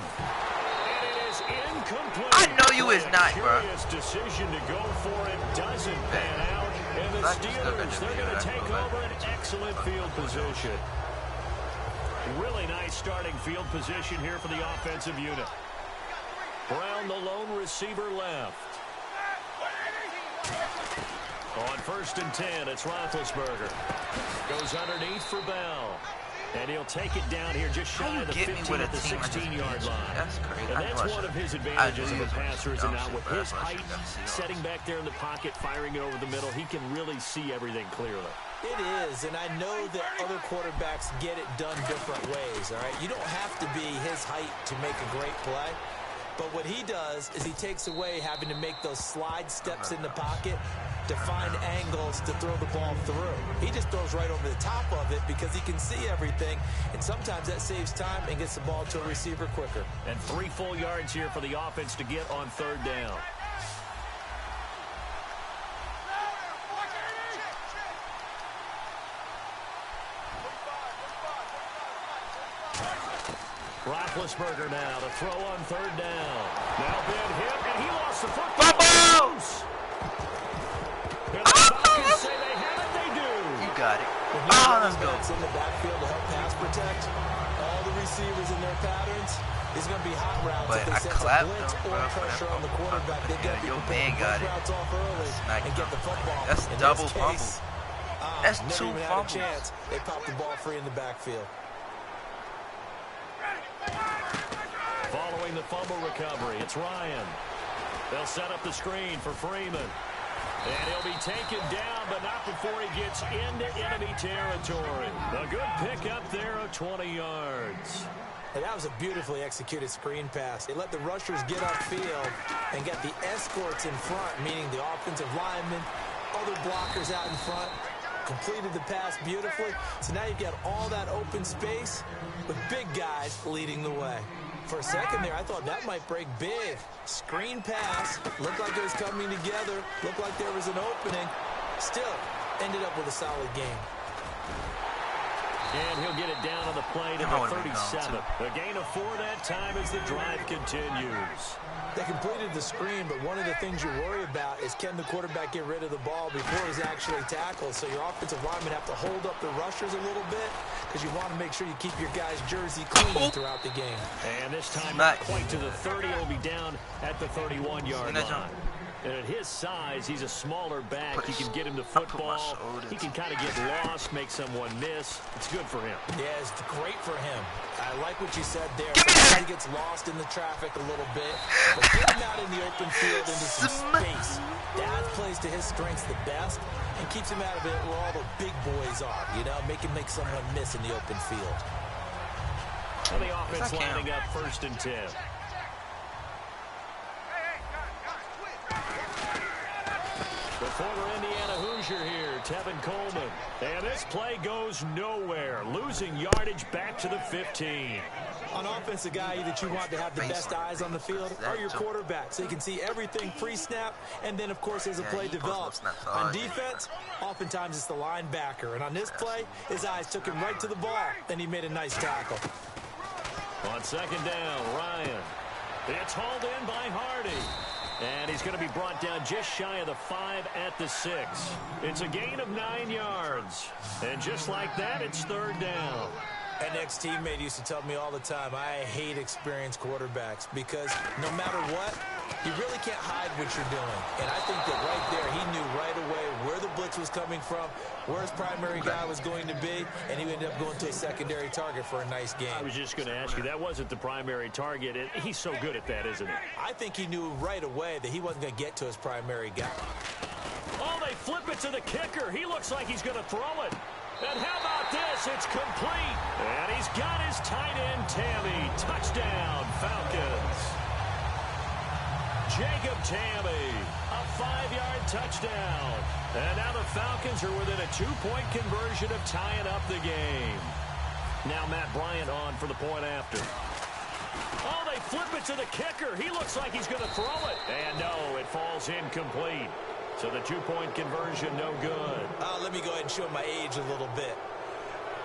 And it is incomplete. I know you is not, bro. Curious decision to go for it doesn't pan out. And the Steelers, they're going to take over an excellent field position. Really nice starting field position here for the offensive unit. Brown, the lone receiver, left. On 1st and 10, it's Roethlisberger. Goes underneath for Bell. And he'll take it down here just shy of the 15 at the 16-yard line. That's crazy. And that's one of his advantages of a passer, is not with his height, setting back there in the pocket, firing it over the middle. He can really see everything clearly. It is, and I know that other quarterbacks get it done different ways, all right? You don't have to be his height to make a great play. But what he does is he takes away having to make those slide steps in the pocket to find angles to throw the ball through. He just throws right over the top of it because he can see everything, and sometimes that saves time and gets the ball to a receiver quicker. And 3 full yards here for the offense to get on 3rd down. Roethlisberger now to throw on 3rd down. Now been hit, and he lost the football. And the Falcons say they have it, they do. You got it. Let's go. In the backfield to help pass protect. All the receivers in their patterns. These going to be hot routes. But if they I sense clapped a blitz them, or bro, pressure on the quarterback. They got to your man got it. routes off early and get the football. That's in double this case, fumble. That's never 2 even had a fumbles. chance. They popped the ball free in the backfield. Following the fumble recovery, it's Ryan. They'll set up the screen for Freeman. And he'll be taken down, but not before he gets into enemy territory. A good pickup there of 20 yards. And that was a beautifully executed screen pass. It let the rushers get upfield and get the escorts in front, meaning the offensive linemen, other blockers out in front. Completed the pass beautifully. So now you've got all that open space with big guys leading the way. For a second there, I thought that might break big. Screen pass. Looked like it was coming together. Looked like there was an opening. Still, ended up with a solid game. And he'll get it down on the play to the 37. A gain of 4 that time as the drive continues. They completed the screen, but one of the things you worry about is can the quarterback get rid of the ball before he's actually tackled? So your offensive linemen have to hold up the rushers a little bit because you want to make sure you keep your guy's jersey clean throughout the game. And this time not quite to the 30. It'll be down at the 31-yard line. And at his size, he's a smaller back. He can get him the football. He can kind of get lost, make someone miss. It's good for him. Yeah, it's great for him. I like what you said there. Sometimes he gets lost in the traffic a little bit. But get him out in the open field into some space. That plays to his strengths the best and keeps him out of it where all the big boys are. You know, make him make someone miss in the open field. And the offense lining up 1st and 10. The former Indiana Hoosier here, Tevin Coleman. And this play goes nowhere. Losing yardage back to the 15. On offense, the guy that you want to have the best eyes on the field are your quarterbacks. So you can see everything pre-snap, and then, of course, as the play develops. On defense, oftentimes it's the linebacker. And on this play, his eyes took him right to the ball, and he made a nice tackle. On 2nd down, Ryan. It's hauled in by Hardy. And he's going to be brought down just shy of the 5 at the 6. It's a gain of 9 yards. And just like that, it's 3rd down. An ex-teammate used to tell me all the time, I hate experienced quarterbacks because no matter what, you really can't hide what you're doing. And I think that right there, he knew right away where the blitz was coming from, where his primary guy was going to be, and he ended up going to a secondary target for a nice game. I was just going to ask you, that wasn't the primary target. He's so good at that, isn't he? I think he knew right away that he wasn't going to get to his primary guy. Oh, they flip it to the kicker. He looks like he's going to throw it. And how about this? this, it's complete. And he's got his tight end, Tammy. Touchdown, Falcons. Jacob Tammy, a 5-yard touchdown. And now the Falcons are within a 2-point conversion of tying up the game. Now Matt Bryant on for the point after. Oh, they flip it to the kicker. He looks like he's going to throw it. And no, it falls incomplete. So the 2-point conversion, no good. Let me go ahead and show my age a little bit.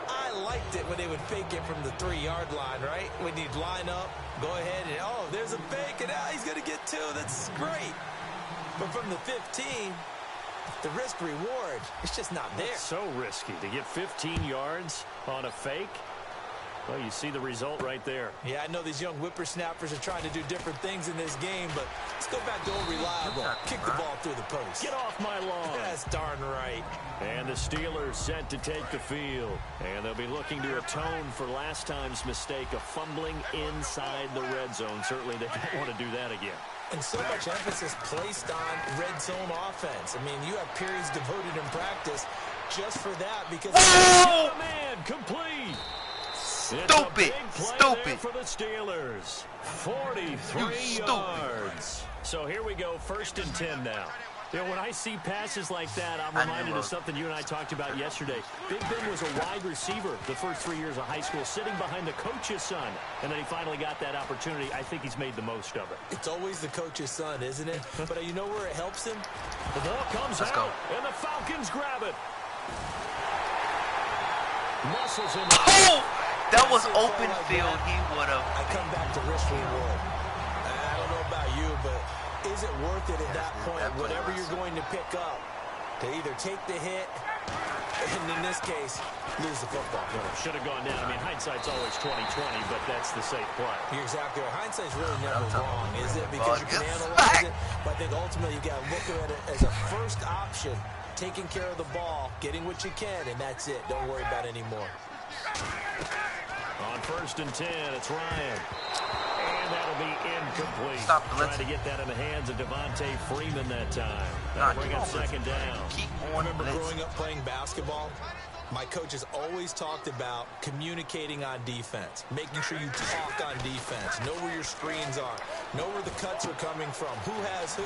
I liked it when they would fake it from the 3-yard line, right? When you'd line up, go ahead and, oh, there's a fake, and he's going to get 2. That's great. But from the 15, the risk-reward, it's just not there. It's so risky to get 15 yards on a fake. Well, you see the result right there. Yeah, I know these young whippersnappers are trying to do different things in this game, but let's go back to old reliable. Kick the ball through the post. Get off my lawn. That's darn right. And the Steelers set to take the field. And they'll be looking to atone for last time's mistake of fumbling inside the red zone. Certainly they don't want to do that again. And so much emphasis placed on red zone offense. I mean, you have periods devoted in practice just for that because... Oh, man, complete. Stupid. Stupid. For the Steelers. 43 yards. So here we go, 1st and 10 now. You know, when I see passes like that, I'm reminded of something you and I talked about yesterday. Big Ben was a wide receiver the first 3 years of high school, sitting behind the coach's son. And then he finally got that opportunity. I think he's made the most of it. It's always the coach's son, isn't it? But you know where it helps him? The ball comes out, and the Falcons grab it. Muscles in. Oh! That was open field. He would have. I come back to risk reward. I don't know about you, but is it worth it at that point, whatever you're going to pick up, to either take the hit, and in this case, lose the football? Should have gone down. I mean, hindsight's always 20/20, but that's the safe play. You're exactly right. Hindsight's really never wrong, is it? Because you can analyze it, but I think ultimately you got to look at it as a first option, taking care of the ball, getting what you can, and that's it. Don't worry about any more. On 1st and 10, it's Ryan. And that'll be incomplete. Stop. Trying to get that in the hands of Devontae Freeman that time. That'll bring up 2nd down. I remember growing up playing basketball. My coaches always talked about communicating on defense, making sure you talk on defense, know where your screens are, know where the cuts are coming from, who has who.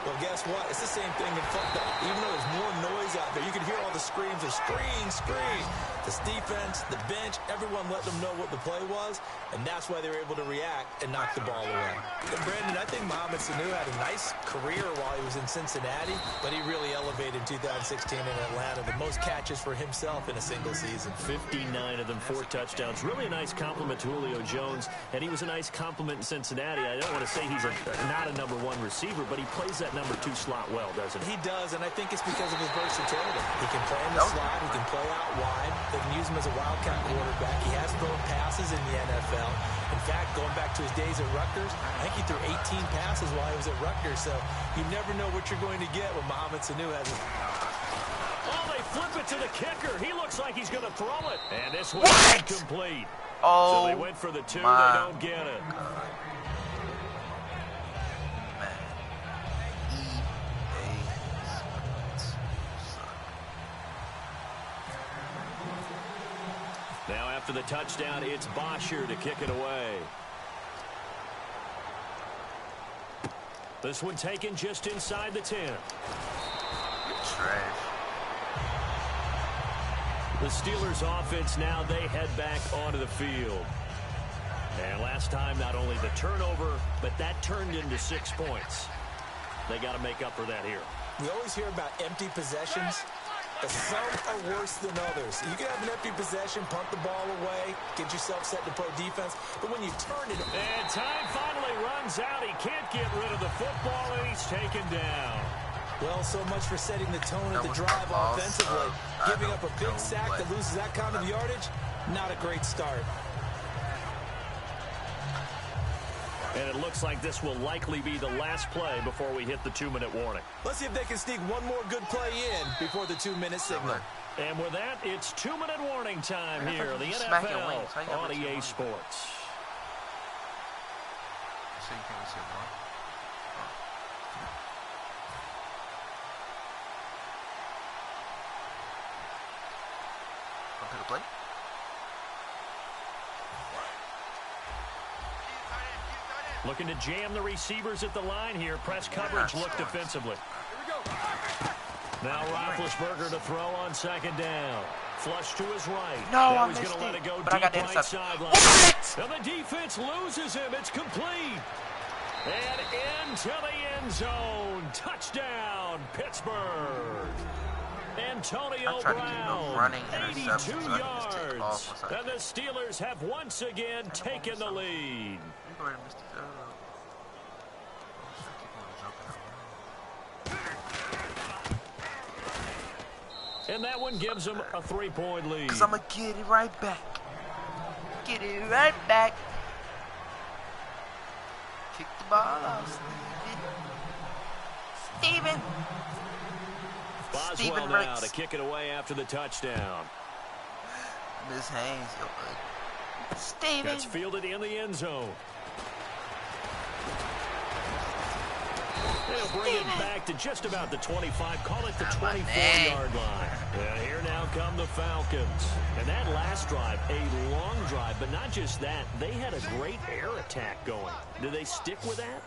Well, guess what? It's the same thing in football. Even though there's more noise out there, you can hear all the screams of screen, screen. This defense, the bench, everyone let them know what the play was, and that's why they were able to react and knock the ball away. And Brandon, I think Mohamed Sanu had a nice career while he was in Cincinnati, but he really elevated in 2016 in Atlanta. The most catches for himself in a single season. 59 of them, 4 touchdowns. Really a nice compliment to Julio Jones, and he was a nice compliment in Cincinnati. I don't want to say he's not a #1 receiver, but he plays that #2 slot well, doesn't he? He does, and I think it's because of his versatility. He can play in the slot, he can play out wide. They can use him as a wildcat quarterback. He has thrown passes in the NFL. In fact, going back to his days at Rutgers, I think he threw 18 passes while he was at Rutgers, so you never know what you're going to get when Mohamed Sanu has it. Oh, they flip it to the kicker. He looks like he's going to throw it. And this was incomplete. Oh, so they went for the 2. They don't get it. Now after the touchdown, it's Bosher to kick it away. This one taken just inside the 10. Trash. The Steelers offense now, they head back onto the field. And last time, not only the turnover, but that turned into 6 points. They got to make up for that here. We always hear about empty possessions. But some are worse than others. You can have an empty possession, punt the ball away, get yourself set to play defense. But when you turn it... And time finally runs out. He can't get rid of the football, and he's taken down. Well, so much for setting the tone of the drive offensively. Giving up a big sack that loses that kind of yardage, not a great start. And it looks like this will likely be the last play before we hit the 2-minute warning. Let's see if they can sneak one more good play in before the 2-minute signal. And with that, it's 2-minute warning time here on the NFL on EA Sports. So you can't see one. Okay, the play. Looking to jam the receivers at the line here. Press coverage look defensively. Now Roethlisberger to throw on second down. Flush to his right. No, now I he's missed going to let it. it go But I got deep the right interception. sideline. What? And the defense loses him. It's complete. And into the end zone. Touchdown, Pittsburgh. Antonio Brown, 82 yards. And the Steelers have once again taken the lead. And that one gives them a 3-point lead. Because I'm going to get it right back. Get it right back. Kick the ball off, Steven. Boswell now to kick it away after the touchdown. Miss Haynes, Steven. That's fielded in the end zone. They'll bring it back to just about the 25. Call it the 24-yard line. And here now come the Falcons. And that last drive, a long drive, but not just that. They had a great air attack going. Do they stick with that?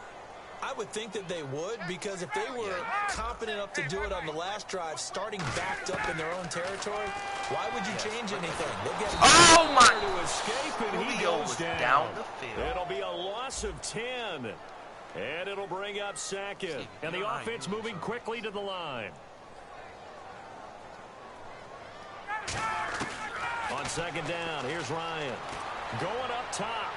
I would think that they would, because if they were confident enough to do it on the last drive, starting backed up in their own territory, why would you change anything? They'll get to escape, and he goes down the field. It'll be a loss of 10. And it'll bring up second. And the offense moving quickly to the line. On second down, here's Ryan. Going up top.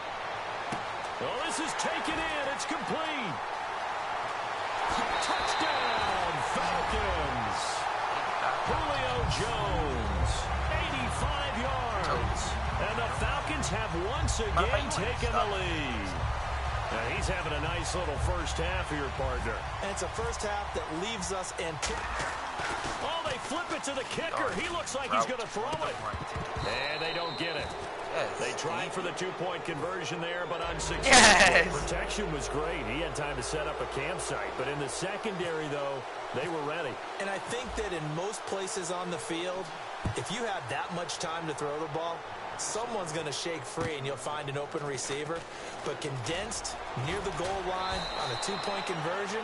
Well, this is taken in. It's complete. Touchdown, Falcons. Julio Jones, 85 yards. And the Falcons have once again taken the lead. Now he's having a nice little first half here, partner. And it's a first half that leaves us Oh, they flip it to the kicker. He looks like he's going to throw it. And they don't get it. They tried for the two-point conversion there, but unsuccessful. Protection was great. He had time to set up a campsite. But in the secondary, though, they were ready. And I think that in most places on the field, if you have that much time to throw the ball, someone's going to shake free and you'll find an open receiver. But condensed near the goal line on a two-point conversion,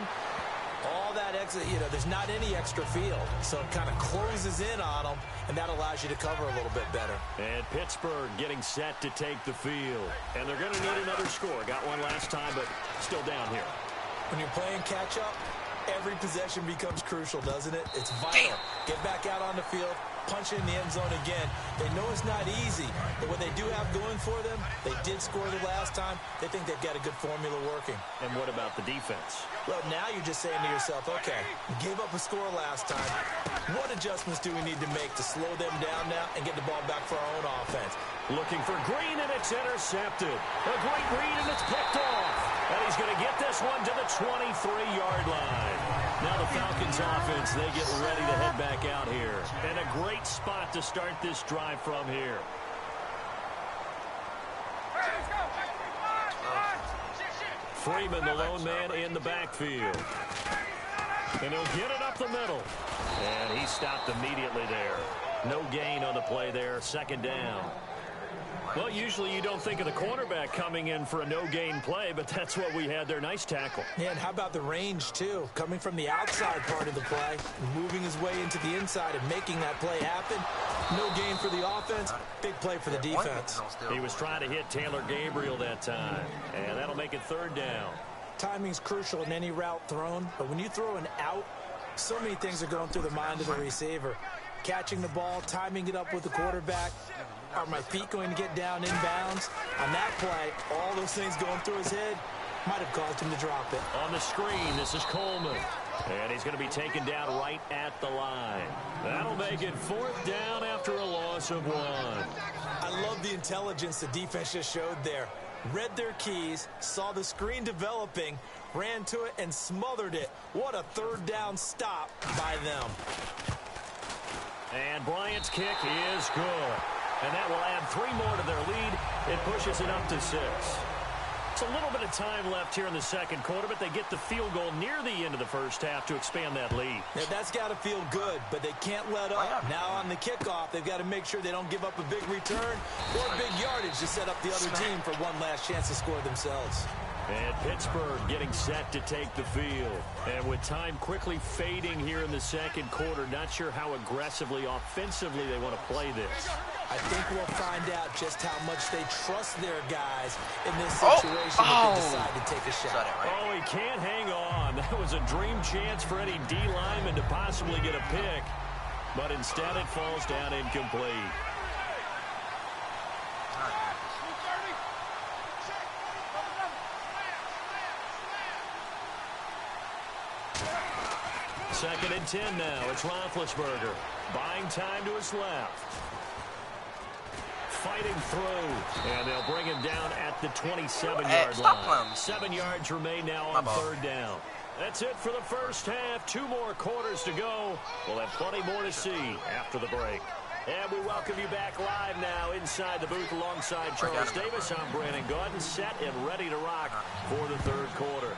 all that extra, there's not any extra field. So it kind of closes in on them, and that allows you to cover a little bit better. And Pittsburgh getting set to take the field. And they're going to need another score. Got one last time, but still down here. When you're playing catch-up, every possession becomes crucial, doesn't it? It's vital. Get back out on the field, punch it in the end zone again. They know it's not easy, but what they do have going for them, they did score the last time. They think they've got a good formula working. And what about the defense? Well, now you're just saying to yourself, okay, we gave up a score last time. What adjustments do we need to make to slow them down now and get the ball back for our own offense? Looking for Green, and it's intercepted. A great read, and it's picked off. And he's going to get this one to the 23-yard line. Now the Falcons offense, they get ready to head back out here. And a great spot to start this drive from here. Freeman, the lone man in the backfield. And he'll get it up the middle. And he stopped immediately there. No gain on the play there. Second down. Well, usually you don't think of the cornerback coming in for a no-gain play, but that's what we had there. Nice tackle. Yeah, and how about the range, too? Coming from the outside part of the play, moving his way into the inside and making that play happen. No gain for the offense, big play for the defense. He was trying to hit Taylor Gabriel that time, and that'll make it third down. Timing's crucial in any route thrown, but when you throw an out, so many things are going through the mind of the receiver. Catching the ball, timing it up with the quarterback. Are my feet going to get down inbounds? On that play, all those things going through his head might have caused him to drop it. On the screen, this is Coleman. And he's going to be taken down right at the line. That'll make it fourth down after a loss of 1. I love the intelligence the defense just showed there. Read their keys, saw the screen developing, ran to it, and smothered it. What a third down stop by them. And Bryant's kick is good. And that will add 3 more to their lead. It pushes it up to 6. It's a little bit of time left here in the second quarter, but they get the field goal near the end of the first half to expand that lead. Yeah, that's got to feel good, but they can't let up. Now on the kickoff, they've got to make sure they don't give up a big return or big yardage to set up the other team for one last chance to score themselves. And Pittsburgh getting set to take the field. And with time quickly fading here in the second quarter, not sure how aggressively, offensively they want to play this. I think we'll find out just how much they trust their guys in this situation if they decide to take a shot. Oh, he can't hang on. That was a dream chance for any D lineman to possibly get a pick. But instead it falls down incomplete. Second and 10 now. It's Roethlisberger. Buying time to his left. Fighting through. And they'll bring him down at the 27-yard line. 7 yards remain now on third down. That's it for the first half. 2 more quarters to go. We'll have plenty more to see after the break. And we welcome you back live now inside the booth alongside Charles Davis. I'm Brandon Gaudin, set and ready to rock for the third quarter.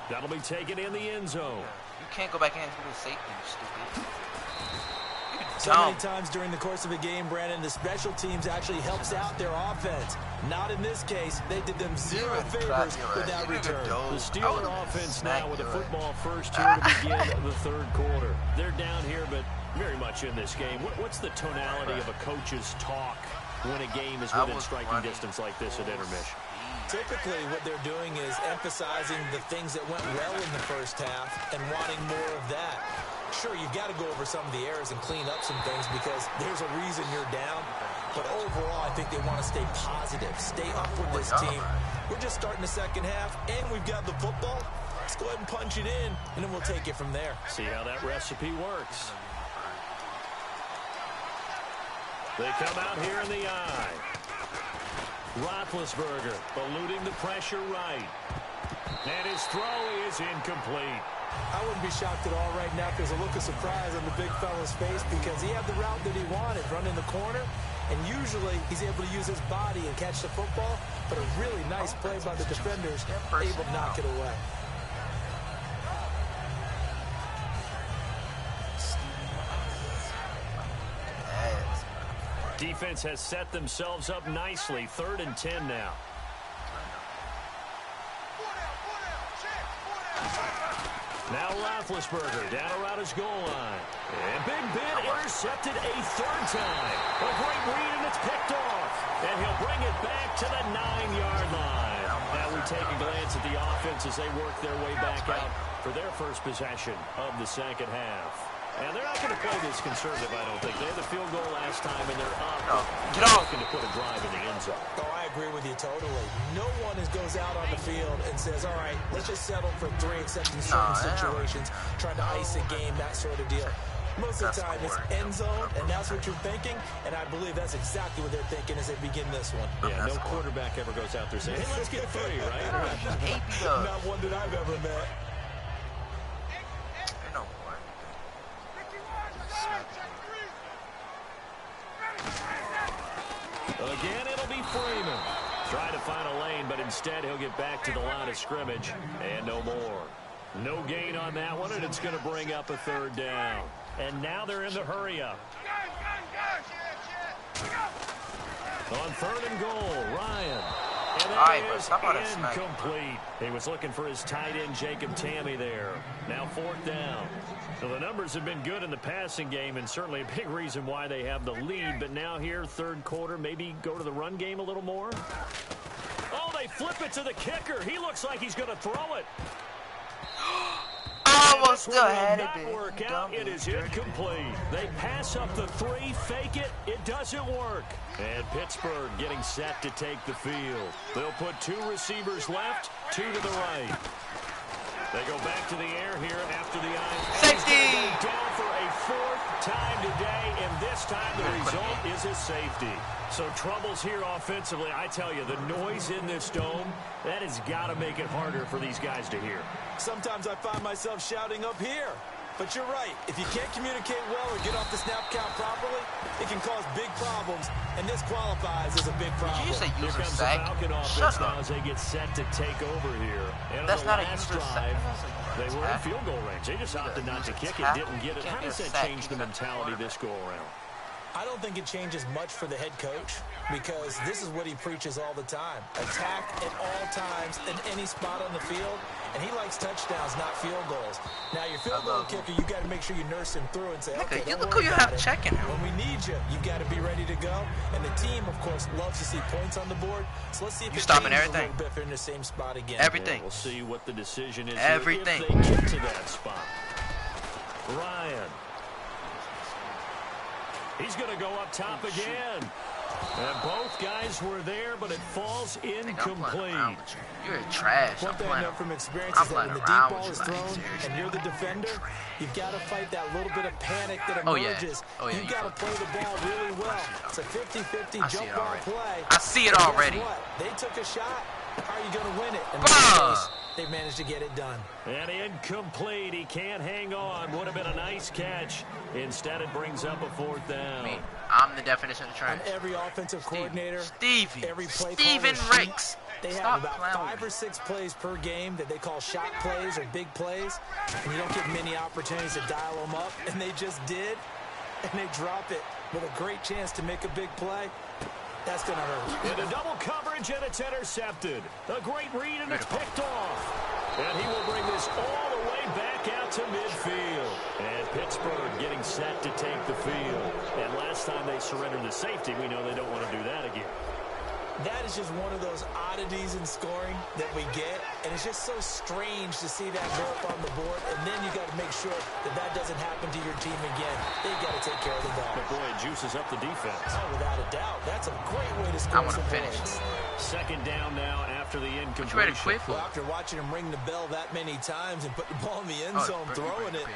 That'll be taken in the end zone. You can't go back in and do safety, you stupid. So many times during the course of a game, Brandon, the special teams actually helps out their offense. Not in this case. They did them zero favors with that return. The Steeler offense now with a football first here to begin the third quarter. They're down here, but very much in this game. What's the tonality of a coach's talk when a game is within striking distance like this at intermission? Typically, what they're doing is emphasizing the things that went well in the first half and wanting more of that. Sure, you've got to go over some of the errors and clean up some things because there's a reason you're down. But overall, I think they want to stay positive, stay up with this team. We're just starting the second half, and we've got the football. Let's go ahead and punch it in, and then we'll take it from there. See how that recipe works. They come out here in the eye. Roethlisberger eluding the pressure right. And his throw is incomplete. I wouldn't be shocked at all right now if there's a look of surprise on the big fella's face because he had the route that he wanted, running the corner, and usually he's able to use his body and catch the football, but a really nice play by the defenders, able to knock it away. Defense has set themselves up nicely. 3rd and 10 now. Now Roethlisberger down around his goal line. And Big Ben intercepted a 3rd time. A great read, and it's picked off. And he'll bring it back to the 9-yard line. Now we take a glance at the offense as they work their way back out for their first possession of the second half. And they're not going to play this conservative, I don't think. They had the field goal last time, and they're up. Get off. Looking to put a drive in the end zone. Oh, I agree with you totally. No one goes out on the field and says, all right, let's just settle for 3, except in certain situations, trying to ice a game, that sort of deal. Most of the time, it's end zone, and that's what you're thinking, and I believe that's exactly what they're thinking as they begin this one. Yeah, no quarterback ever goes out there saying, hey, let's get 3, right? Not one that I've ever met. Again, it'll be Freeman. Trying to find a lane, but instead he'll get back to the line of scrimmage. And no more. No gain on that one, and it's going to bring up a 3rd down. And now they're in the hurry-up. On 3rd and goal, Ryan. And that is incomplete. He was looking for his tight end, Jacob Tamme, there. Now 4th down. So the numbers have been good in the passing game, and certainly a big reason why they have the lead. But now here, 3rd quarter, maybe go to the run game a little more. Oh, they flip it to the kicker. He looks like he's going to throw it. Almost still had it. Not work out. It is incomplete. They pass up the 3, fake it. It doesn't work. And Pittsburgh getting set to take the field. They'll put 2 receivers left, 2 to the right. They go back to the air here after the eye. Safety! Down for a 4th time today, and this time the result is a safety. So troubles here offensively. I tell you, the noise in this dome, that has got to make it harder for these guys to hear. Sometimes I find myself shouting up here. But you're right. If you can't communicate well or get off the snap count properly, it can cause big problems, and this qualifies as a big problem. Did you say Here user comes sack? the Falcon offense now as they get set to take over here. And That's on not the a last user drive, sack. they were in field goal range. They just opted not to kick it, didn't get it. How does that change the mentality this go around? I don't think it changes much for the head coach because this is what he preaches all the time. Attack at all times in any spot on the field, and he likes touchdowns, not field goals. Now, your field goal kicker, you got to make sure you nurse him through and say, okay, look who you have checking him. When we need you, you've got to be ready to go. And the team, of course, loves to see points on the board. So let's see if you stopping everything. A little bit if they're in the same spot again. Everything. Yeah, we'll see what the decision is everything. If they get to that spot. Ryan. He's going to go up top again. And both guys were there, but it falls incomplete. You're trash. One thing I know from experience is that when the deep ball is thrown and you're the defender, you've got to fight that little bit of panic that emerges. You've got to play the ball really well. It's a 50-50 jump ball play. I see it already. They took a shot. How are you going to win it? In this case, they managed to get it done. And incomplete. He can't hang on. Would have been a nice catch. Instead, it brings up a fourth down. I'm the definition of trash. Every offensive coordinator, every play Steven Ricks. They have about 5 or 6 plays per game that they call shot plays or big plays, and you don't get many opportunities to dial them up, and they just did, and they drop it with a great chance to make a big play. That's going to hurt. In a double coverage, and it's intercepted. A great read, and it's picked off. And he will bring this all the way back out to midfield. And Pittsburgh getting set to take the field. And last time they surrendered the safety, we know they don't want to do that again. That is just one of those oddities in scoring that we get, and it's just so strange to see that go up on the board, and then you got to make sure that that doesn't happen to your team again. They got to take care of the ball. But boy, it juices up the defense. Oh, without a doubt. That's a great way to score some points. Second down now after the incompletion. Ready to quit? Well, after watching him ring the bell that many times and put the ball in the end zone, throwing it,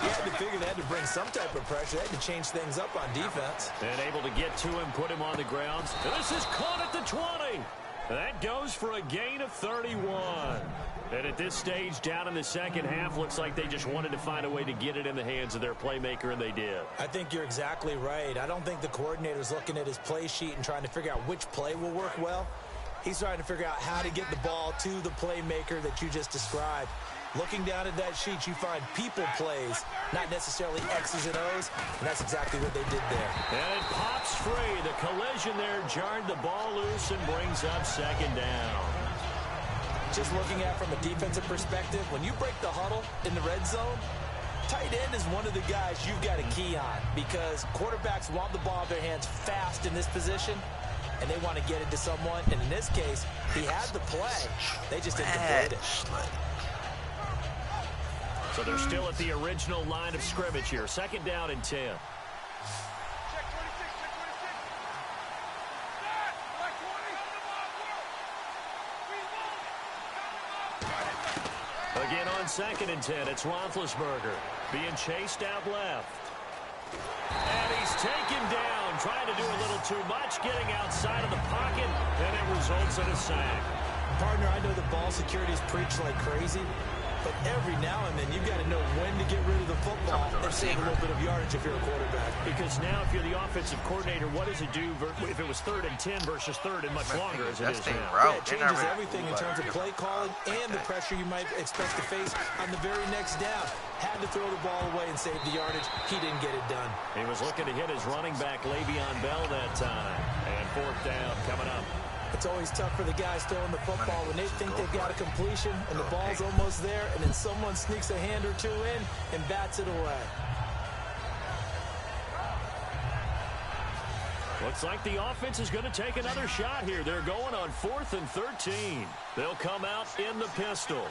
you had to figure they had to bring some type of pressure. They had to change things up on defense. And able to get to him, put him on the ground. And this is caught at the 20. That goes for a gain of 31. And at this stage, down in the second half, looks like they just wanted to find a way to get it in the hands of their playmaker, and they did. I think you're exactly right. I don't think the coordinator's looking at his play sheet and trying to figure out which play will work well. He's trying to figure out how to get the ball to the playmaker that you just described. Looking down at that sheet, you find people plays, not necessarily X's and O's, and that's exactly what they did there. And it pops free. The collision there jarred the ball loose and brings up second down. Just looking at it from a defensive perspective, when you break the huddle in the red zone, tight end is one of the guys you've got to key on because quarterbacks want the ball in their hands fast in this position, and they want to get it to someone. And in this case, he had the play. They just didn't complete it. So they're still at the original line of scrimmage here. Second down and 10. Again on second and 10, it's Roethlisberger being chased out left. And he's taken down, trying to do a little too much, getting outside of the pocket, and it results in a sack. Partner, I know the ball security is preached like crazy, but every now and then you've got to know when to get rid of the football and save a little bit of yardage if you're a quarterback. Because now if you're the offensive coordinator, what does it do if it was 3rd and 10 versus 3rd and much longer as it is now? Yeah, it changes everything in terms of play calling and the pressure you might expect to face on the very next down. Had to throw the ball away and save the yardage. He didn't get it done. He was looking to hit his running back, Le'Veon Bell, that time. And 4th down coming up. It's always tough for the guys throwing the football when they think they've got a completion and the ball's almost there, and then someone sneaks a hand or two in and bats it away. Looks like the offense is going to take another shot here. They're going on 4th and 13. They'll come out in the pistol.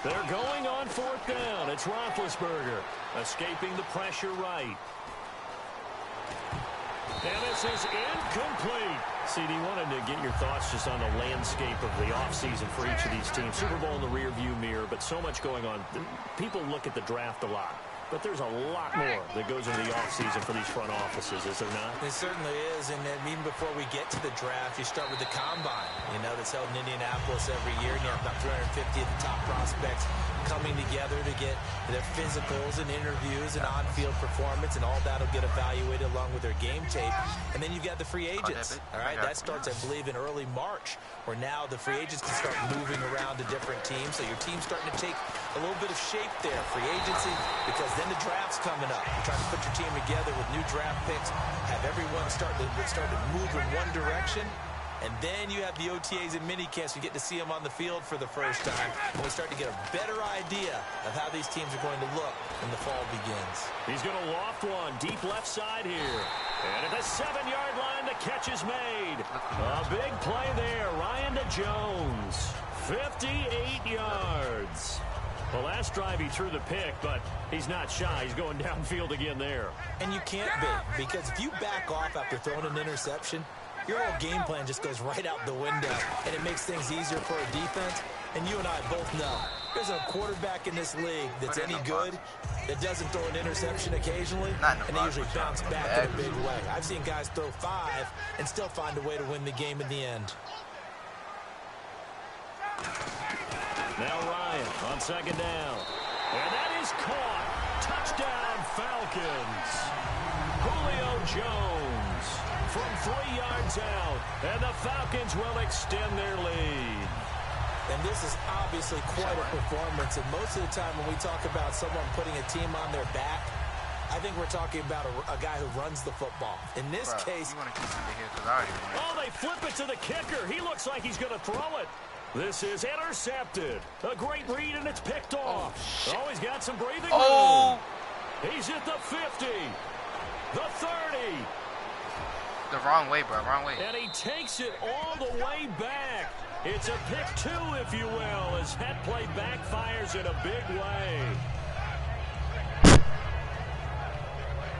They're going on 4th down. It's Roethlisberger escaping the pressure right. And this is incomplete. CD, wanted to get your thoughts just on the landscape of the offseason for each of these teams. Super Bowl in the rearview mirror, but so much going on. People look at the draft a lot, but there's a lot more that goes into the offseason for these front offices, is there not? It certainly is, and then even before we get to the draft, you start with the combine, that's held in Indianapolis every year, and you have about 350 of the top prospects coming together to get their physicals and interviews and on-field performance, and all that will get evaluated along with their game tape. And then you've got the free agents. All right, that starts, I believe, in early March, where now the free agents can start moving around to different teams. So your team's starting to take a little bit of shape there, free agency, because then the draft's coming up. You're trying to put your team together with new draft picks, have everyone start to move in one direction, and then you have the OTAs and minicamps. You get to see them on the field for the first time, and we start to get a better idea of how these teams are going to look when the fall begins. He's going to loft one deep left side here. And at the 7-yard line, the catch is made. A big play there. Ryan to Jones. 58 yards. The last drive he threw the pick, but he's not shy. He's going downfield again there. And you can't be, because if you back off after throwing an interception, your whole game plan just goes right out the window, and it makes things easier for a defense. And you and I both know there's a quarterback in this league that's any good that doesn't throw an interception occasionally, and they usually bounce back in a big way. I've seen guys throw 5 and still find a way to win the game in the end. Now Ryan on second down. And that is caught. Touchdown, Falcons. Julio Jones from 3 yards out. And the Falcons will extend their lead. And this is obviously quite a performance. And most of the time when we talk about someone putting a team on their back, I think we're talking about a guy who runs the football. In this case... Oh, they flip it to the kicker. He looks like he's going to throw it. This is intercepted. A great read, and it's picked off. Oh, he's got some breathing room. He's at the 50. The 30. The wrong way, bro. Wrong way. And he takes it all the way back. It's a pick 2, if you will, as that play backfires in a big way.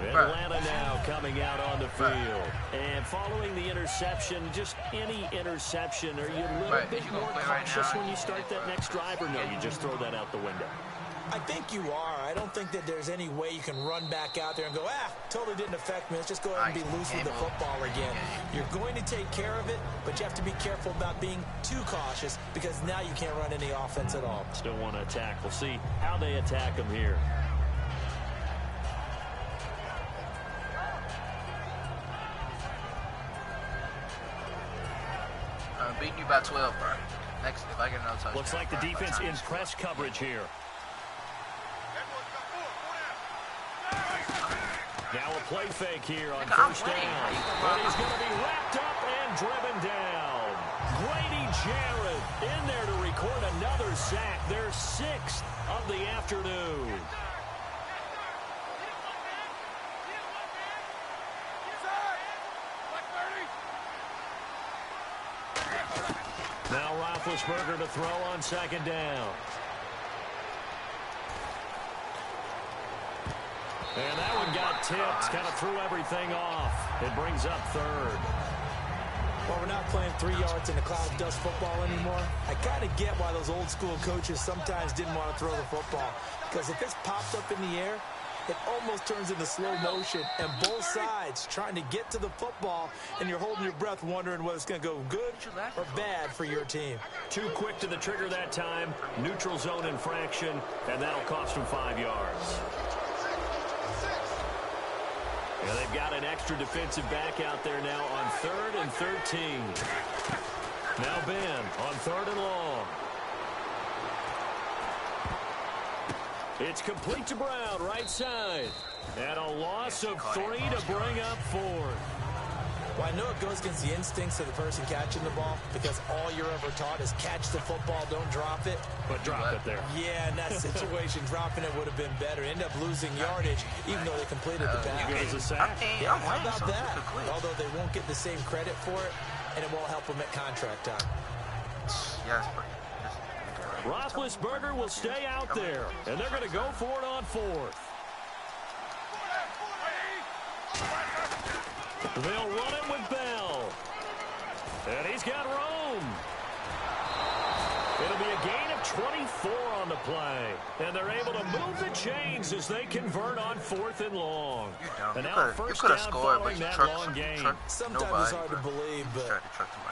Atlanta now coming out on the field. And following the interception, just any interception, are you a little bit more cautious when you start that next drive, or no, you just throw that out the window? I think you are. I don't think that there's any way you can run back out there and go, totally didn't affect me. Let's just go ahead and be loose with the football again. You're going to take care of it, but you have to be careful about being too cautious, because now you can't run any offense at all. Still want to attack. We'll see how they attack them here. I'm beating you by 12, bro. Next, if I get another touchdown. Looks like the defense in press coverage here. Now a play fake here on first down. But he's going to be wrapped up and driven down. Grady Jarrett in there to record another sack. Their 6th of the afternoon. Now Roethlisberger to throw on second down. And that one got tipped, kind of threw everything off. It brings up 3rd. Well, we're not playing 3 yards in a cloud of dust football anymore. I kind of get why those old school coaches sometimes didn't want to throw the football. Because if it's popped up in the air, it almost turns into slow motion, and both sides trying to get to the football, and you're holding your breath wondering whether it's going to go good or bad for your team. Too quick to the trigger that time. Neutral zone infraction, and that'll cost them 5 yards. Yeah, they've got an extra defensive back out there now on 3rd and 13. Now Ben on 3rd and long. It's complete to Brown, right side. And a loss of 3 to bring up 4th. Well, I know it goes against the instincts of the person catching the ball, because all you're ever taught is catch the football, don't drop it. But drop it there. Yeah, in that situation, dropping it would have been better. End up losing yardage, even though they completed the pass. It was a sack. Yeah, how about that? Although they won't get the same credit for it, and it won't help them at contract time. Yeah, that's pretty. Roethlisberger will stay out there, and they're going to go for it on 4th. They'll run it with Bell. And he's got room. It'll be a gain of 24 on the play. And they're able to move the chains as they convert on 4th and long. And now first down following that long game. Sometimes it's hard to believe, but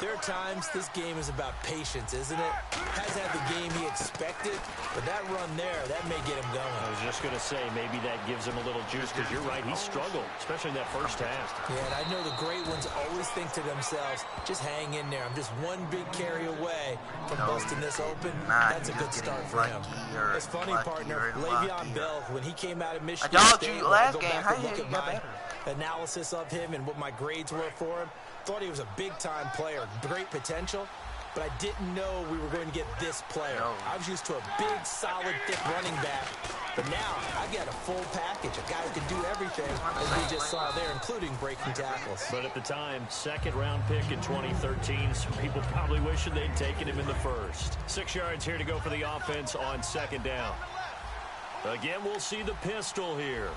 there are times this game is about patience, isn't it? Has had the game he expected, but that run there, that may get him going. I was just going to say, maybe that gives him a little juice, because you're right, he struggled, especially in that first half. Yeah, and I know the great ones always think to themselves, just hang in there. I'm just one big carry away from busting this open. That's That's a good start for him. It's funny, partner. Le'Veon Bell, when he came out of Michigan State, last game. How you got better? Analysis of him and what my grades were for him, thought he was a big-time player, great potential, but I didn't know we were going to get this player. I was used to a big, solid, thick running back, but now I got a full package, a guy who can do everything, as we just saw there, including breaking tackles. But at the time, second-round pick in 2013, some people probably wishing they'd taken him in the first. 6 yards here to go for the offense on second down. Again, we'll see the pistol here.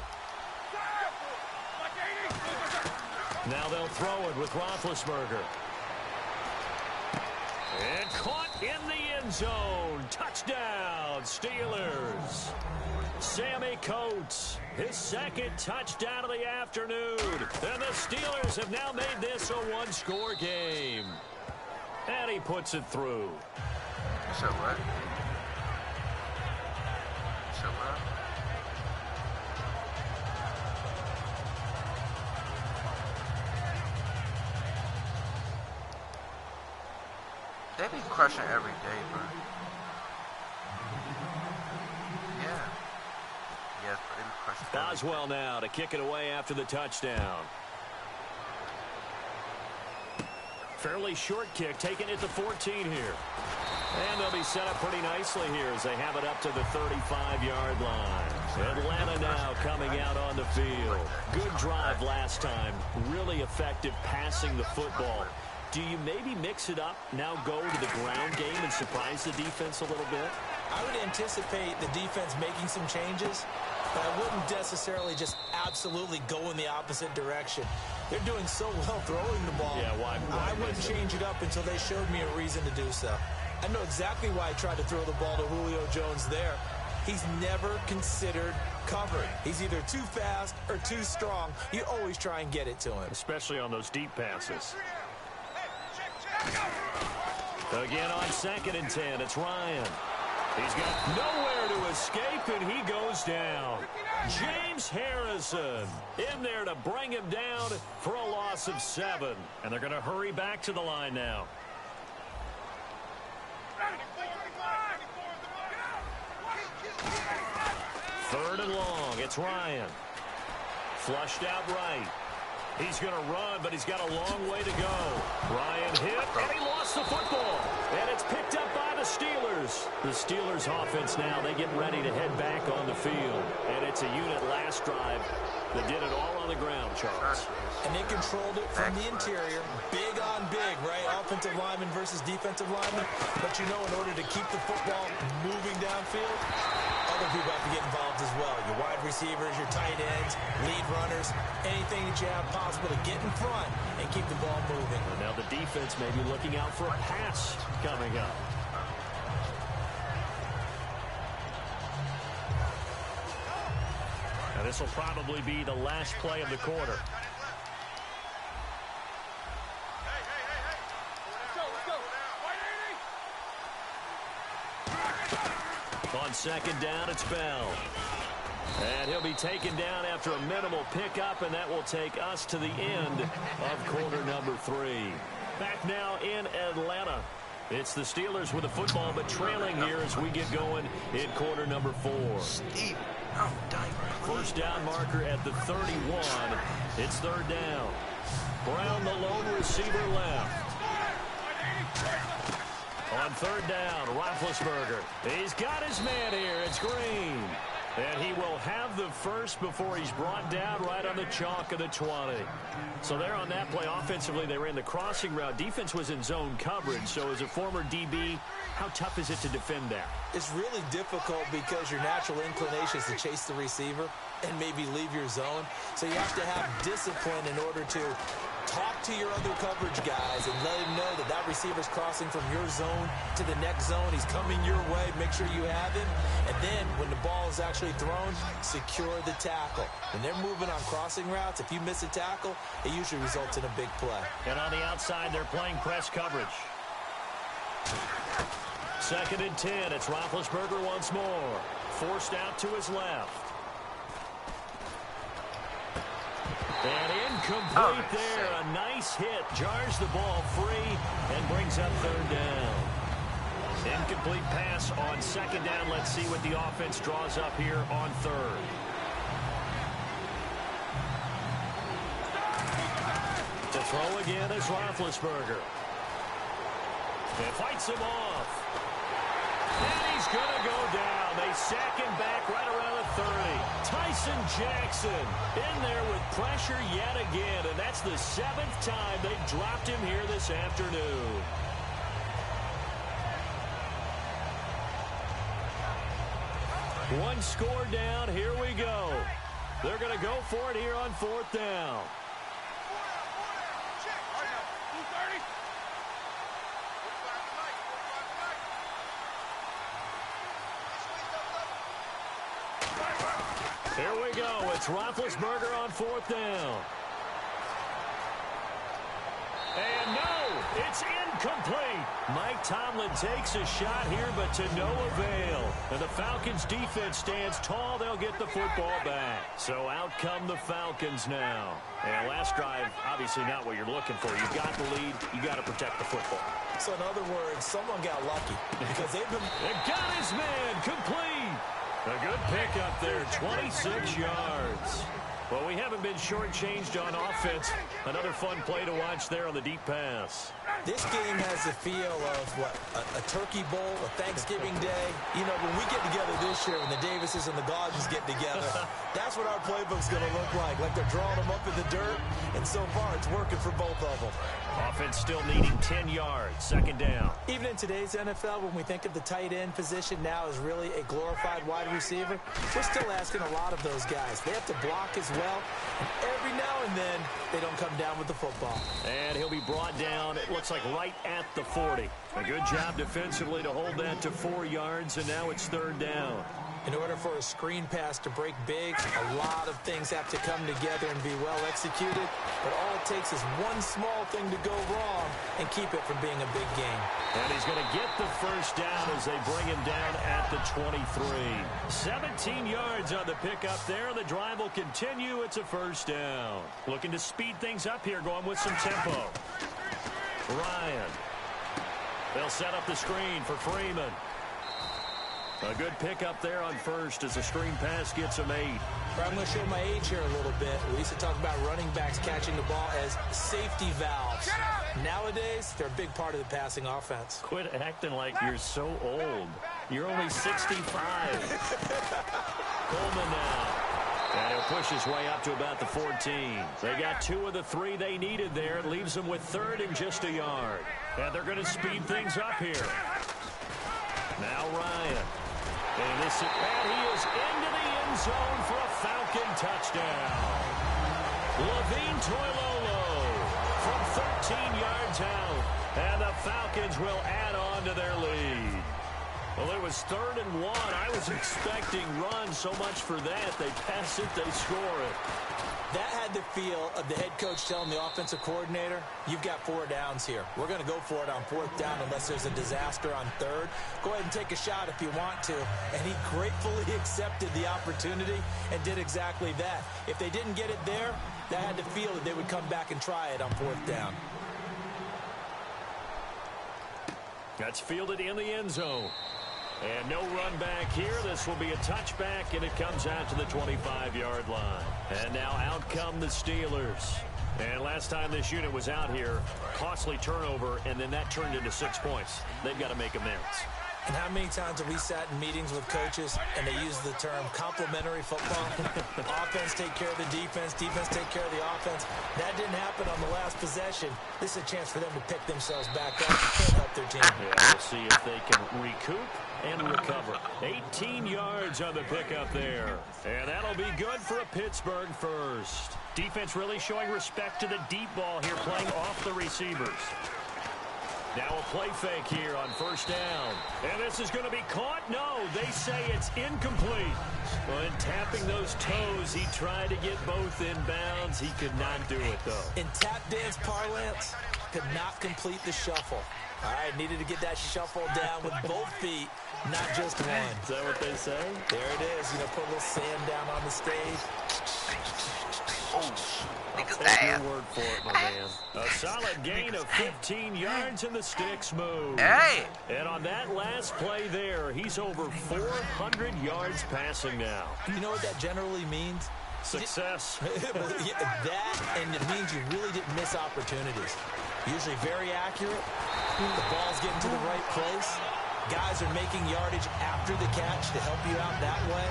Now they'll throw it with Roethlisberger. And caught in the end zone. Touchdown, Steelers. Sammy Coates, his second touchdown of the afternoon. And the Steelers have now made this a one-score game. And he puts it through. So what? So what? They be crushing every day, bro. Yeah. Yes, but they be crushing. Boswell now to kick it away after the touchdown. Fairly short kick, taking it to 14 here. And they'll be set up pretty nicely here as they have it up to the 35-yard line. Atlanta now coming out on the field. Good drive last time. Really effective passing the football. Do you maybe mix it up, now go to the ground game and surprise the defense a little bit? I would anticipate the defense making some changes, but I wouldn't necessarily just absolutely go in the opposite direction. They're doing so well throwing the ball. Yeah, why I wouldn't change it up until they showed me a reason to do so. I know exactly why I tried to throw the ball to Julio Jones there. He's never considered covered. He's either too fast or too strong. You always try and get it to him. Especially on those deep passes. Again on 2nd and 10, it's Ryan. He's got nowhere to escape, and he goes down. James Harrison in there to bring him down for a loss of 7. And they're going to hurry back to the line now. 3rd and long, it's Ryan. Flushed out right. He's going to run, but he's got a long way to go. Ryan hit, and he lost the football. And it's picked up by the Steelers. The Steelers offense now, they get ready to head back on the field. And it's a unit last drive that did it all on the ground, Charles. And they controlled it from the interior. Big on big, right? Offensive lineman versus defensive lineman. But you know, in order to keep the football moving downfield, other people have to get involved as well. Your wide receivers, your tight ends, lead runners, anything that you have possible to get in front and keep the ball moving. And now the defense may be looking out for a pass coming up. Now this will probably be the last play of the quarter. On 2nd down, it's Bell. And he'll be taken down after a minimal pickup, and that will take us to the end of quarter number 3. Back now in Atlanta. It's the Steelers with the football, but trailing here as we get going in quarter number 4. First down marker at the 31. It's 3rd down. Brown, the lone receiver left. On 3rd down, Roethlisberger. He's got his man here. It's Green. And he will have the first before he's brought down right on the chalk of the 20. So there on that play, offensively, they ran the crossing route. Defense was in zone coverage. So as a former DB, how tough is it to defend that? It's really difficult because your natural inclination is to chase the receiver and maybe leave your zone. So you have to have discipline in order to talk to your other coverage guys and let him know that that receiver's crossing from your zone to the next zone. He's coming your way. Make sure you have him. And then when the ball is actually thrown, secure the tackle. When they're moving on crossing routes, if you miss a tackle, it usually results in a big play. And on the outside, they're playing press coverage. 2nd and 10. It's Roethlisberger once more. Forced out to his left. And incomplete there. A nice hit. Jars the ball free and brings up 3rd down. Incomplete pass on second down. Let's see what the offense draws up here on third. To throw again is Roethlisberger. It fights him off. And he's going to go down. They sack him back right around the 30. Tyson Jackson in there with pressure yet again. And that's the 7th time they've dropped him here this afternoon. One score down. Here we go. They're going to go for it here on 4th down. Here we go. It's Roethlisberger on 4th down. And no, it's incomplete. Mike Tomlin takes a shot here, but to no avail. And the Falcons defense stands tall. They'll get the football back. So out come the Falcons now. And last drive, obviously not what you're looking for. You've got the lead. You got to protect the football. So in other words, someone got lucky because they've been... They got his man complete. A good pickup there, 26 yards. Well, we haven't been shortchanged on offense. Another fun play to watch there on the deep pass. This game has the feel of, what, a turkey bowl, a Thanksgiving day. You know, when we get together this year, when the Davises and the Gauges get together, that's what our playbook's going to look like they're drawing them up in the dirt, and so far it's working for both of them. Offense still needing 10 yards, second down. Even in today's NFL, when we think of the tight end position now as really a glorified wide receiver, we're still asking a lot of those guys. They have to block as well, and every now and then they don't come down with the football. And he'll be brought down, it looks like right at the 40. A good job defensively to hold that to 4 yards, and now it's 3rd down. In order for a screen pass to break big, a lot of things have to come together and be well executed. But all it takes is one small thing to go wrong and keep it from being a big game. And he's going to get the first down as they bring him down at the 23. 17 yards on the pickup there. The drive will continue. It's a first down. Looking to speed things up here, going with some tempo. Ryan. They'll set up the screen for Freeman. A good pickup there on first as the screen pass gets him 8. I'm going to show my age here a little bit. We used to talk about running backs catching the ball as safety valves. Nowadays, they're a big part of the passing offense. Quit acting like you're so old. You're only 65. Coleman now. And he'll push his way up to about the 14. They got 2 of the 3 they needed there. It leaves them with 3rd and just a yard. And they're going to speed things up here. Now Ryan. And he is into the end zone for a Falcon touchdown. Levine Toilolo from 13 yards out. And the Falcons will add on to their lead. Well, it was 3rd and 1. I was expecting runs, so much for that. They pass it, they score it. That had the feel of the head coach telling the offensive coordinator, you've got 4 downs here. We're going to go for it on 4th down unless there's a disaster on 3rd. Go ahead and take a shot if you want to. And he gratefully accepted the opportunity and did exactly that. If they didn't get it there, that had the feel that they would come back and try it on 4th down. That's fielded in the end zone. And no run back here. This will be a touchback, and it comes out to the 25-yard line. And now out come the Steelers. And last time this unit was out here, costly turnover, and then that turned into 6 points. They've got to make amends. And how many times have we sat in meetings with coaches and they use the term complementary football? Offense take care of the defense, defense take care of the offense. That didn't happen on the last possession. This is a chance for them to pick themselves back up and help their team. Yeah, we'll see if they can recoup and recover. 18 yards on the pickup there. And that'll be good for a Pittsburgh first. Defense really showing respect to the deep ball here, playing off the receivers. Now a play fake here on 1st down. And this is going to be caught? No, they say it's incomplete. Well, in tapping those toes, he tried to get both in bounds. He could not do it, though. In tap dance parlance, could not complete the shuffle. All right, needed to get that shuffle down with both feet, not just one. Is that what they say? There it is. You know, put a little sand down on the stage. Oh, niggas Take your ass. word for it, my man. A solid gain of 15 yards in the sticks move. Hey. And on that last play there, he's over 400 yards passing now. You know what that generally means? Success. That, and it means you really didn't miss opportunities. Usually very accurate. The ball's getting to the right place. Guys are making yardage after the catch to help you out that way.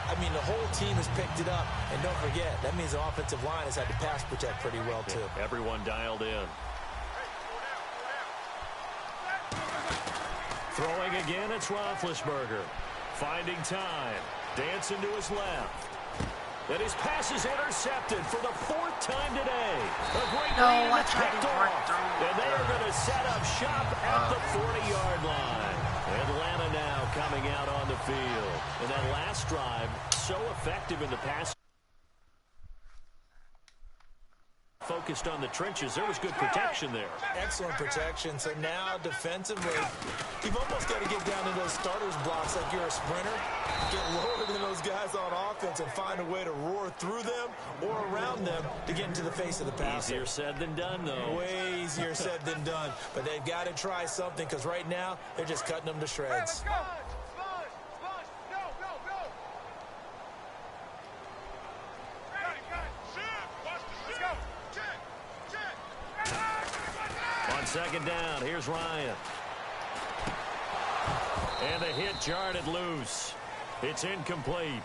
I mean, the whole team has picked it up. And don't forget, that means the offensive line has had to pass protect pretty well, too. Yeah, everyone dialed in. Throwing again, it's Roethlisberger. Finding time. Dancing to his left. And his pass is intercepted for the 4th time today. A great lead, and it's picked off. And they are going to set up shop at the 40-yard line. Atlanta now coming out on the field. And that last drive, so effective in the pass. Focused on the trenches. There was good protection there. Excellent protection. So now defensively, you've almost got to get down to those starters blocks like you're a sprinter. Get lower than those guys on offense and find a way to roar through them or around them to get into the face of the passer. Easier said than done, though. Way easier said than done. But they've got to try something because right now they're just cutting them to shreds. On second down, here's Ryan. And the hit jarred it loose. It's incomplete.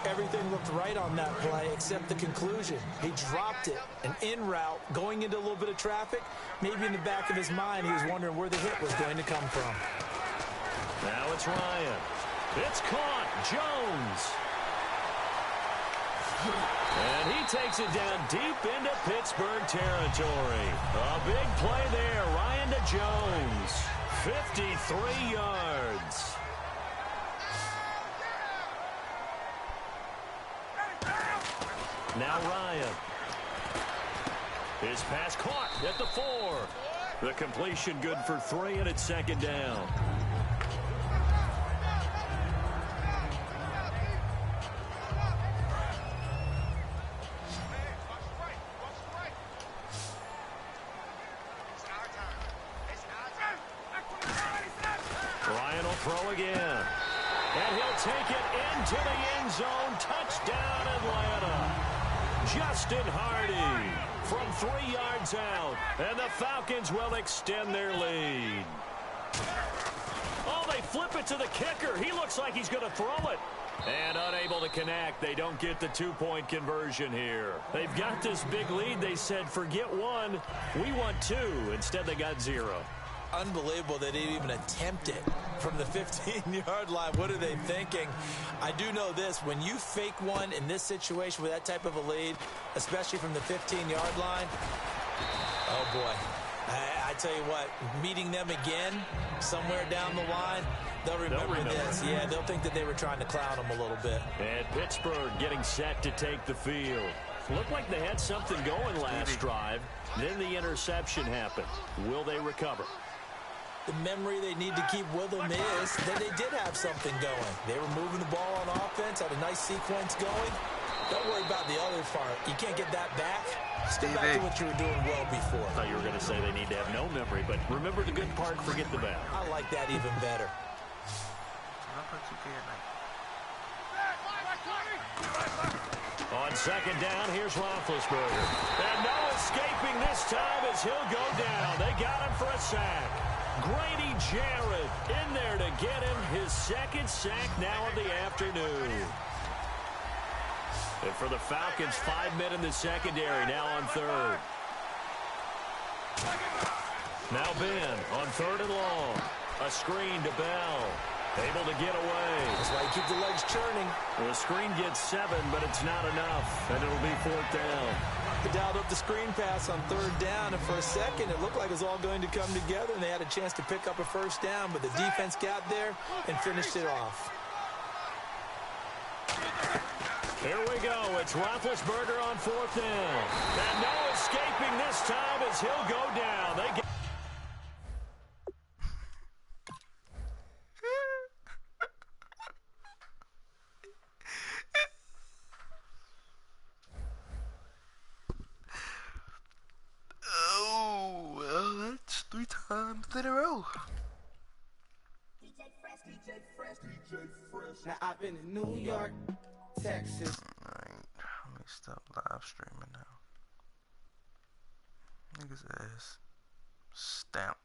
Everything looked right on that play except the conclusion. He dropped it, an in route, going into a little bit of traffic. Maybe in the back of his mind, he was wondering where the hit was going to come from. Now it's Ryan. It's caught. Jones. And he takes it down deep into Pittsburgh territory. A big play there. Ryan to Jones. 53 yards. Now Ryan. His pass caught at the 4. The completion good for 3, and it's second down. Ryan will throw again. And he'll take it into the end zone. Touchdown, Atlanta. Justin Hardy from 3 yards out. And the Falcons will extend their lead. Oh, they flip it to the kicker. He looks like he's going to throw it. And unable to connect. They don't get the 2-point conversion here. They've got this big lead. They said, forget 1. We want 2. Instead, they got 0. Unbelievable they didn't even attempt it from the 15-yard line. What are they thinking? I do know this. When you fake one in this situation with that type of a lead, especially from the 15-yard line, oh, boy. I tell you what, meeting them again somewhere down the line, they'll remember this. Yeah, they'll think that they were trying to clown them a little bit. And Pittsburgh getting set to take the field. Looked like they had something going last drive. Then the interception happened. Will they recover? The memory they need to keep with them is that they did have something going. They were moving the ball on offense, had a nice sequence going. Don't worry about the other part. You can't get that back. Stick back to what you were doing well before. I thought you were going to say they need to have no memory, but remember the good part, forget the bad. I like that even better. On second down, here's Roethlisberger. And no escaping this time as he'll go down. They got him for a sack. Grady Jarrett in there to get him his second sack now of the afternoon. And for the Falcons, 5 men in the secondary, now on third. Now Ben on 3rd and long. A screen to Bell. Able to get away. That's why you keep the legs churning. Well, the screen gets 7, but it's not enough, and it'll be 4th down. They dialed up the screen pass on 3rd down, and for a second, it looked like it was all going to come together, and they had a chance to pick up a 1st down, but the defense got there and finished it off. Here we go. It's Roethlisberger on 4th down. And no escaping this time as he'll go down. They get month in a row. Now I've been in New York, Texas. Alright, let me stop live streaming now. Niggas ass. Stamp.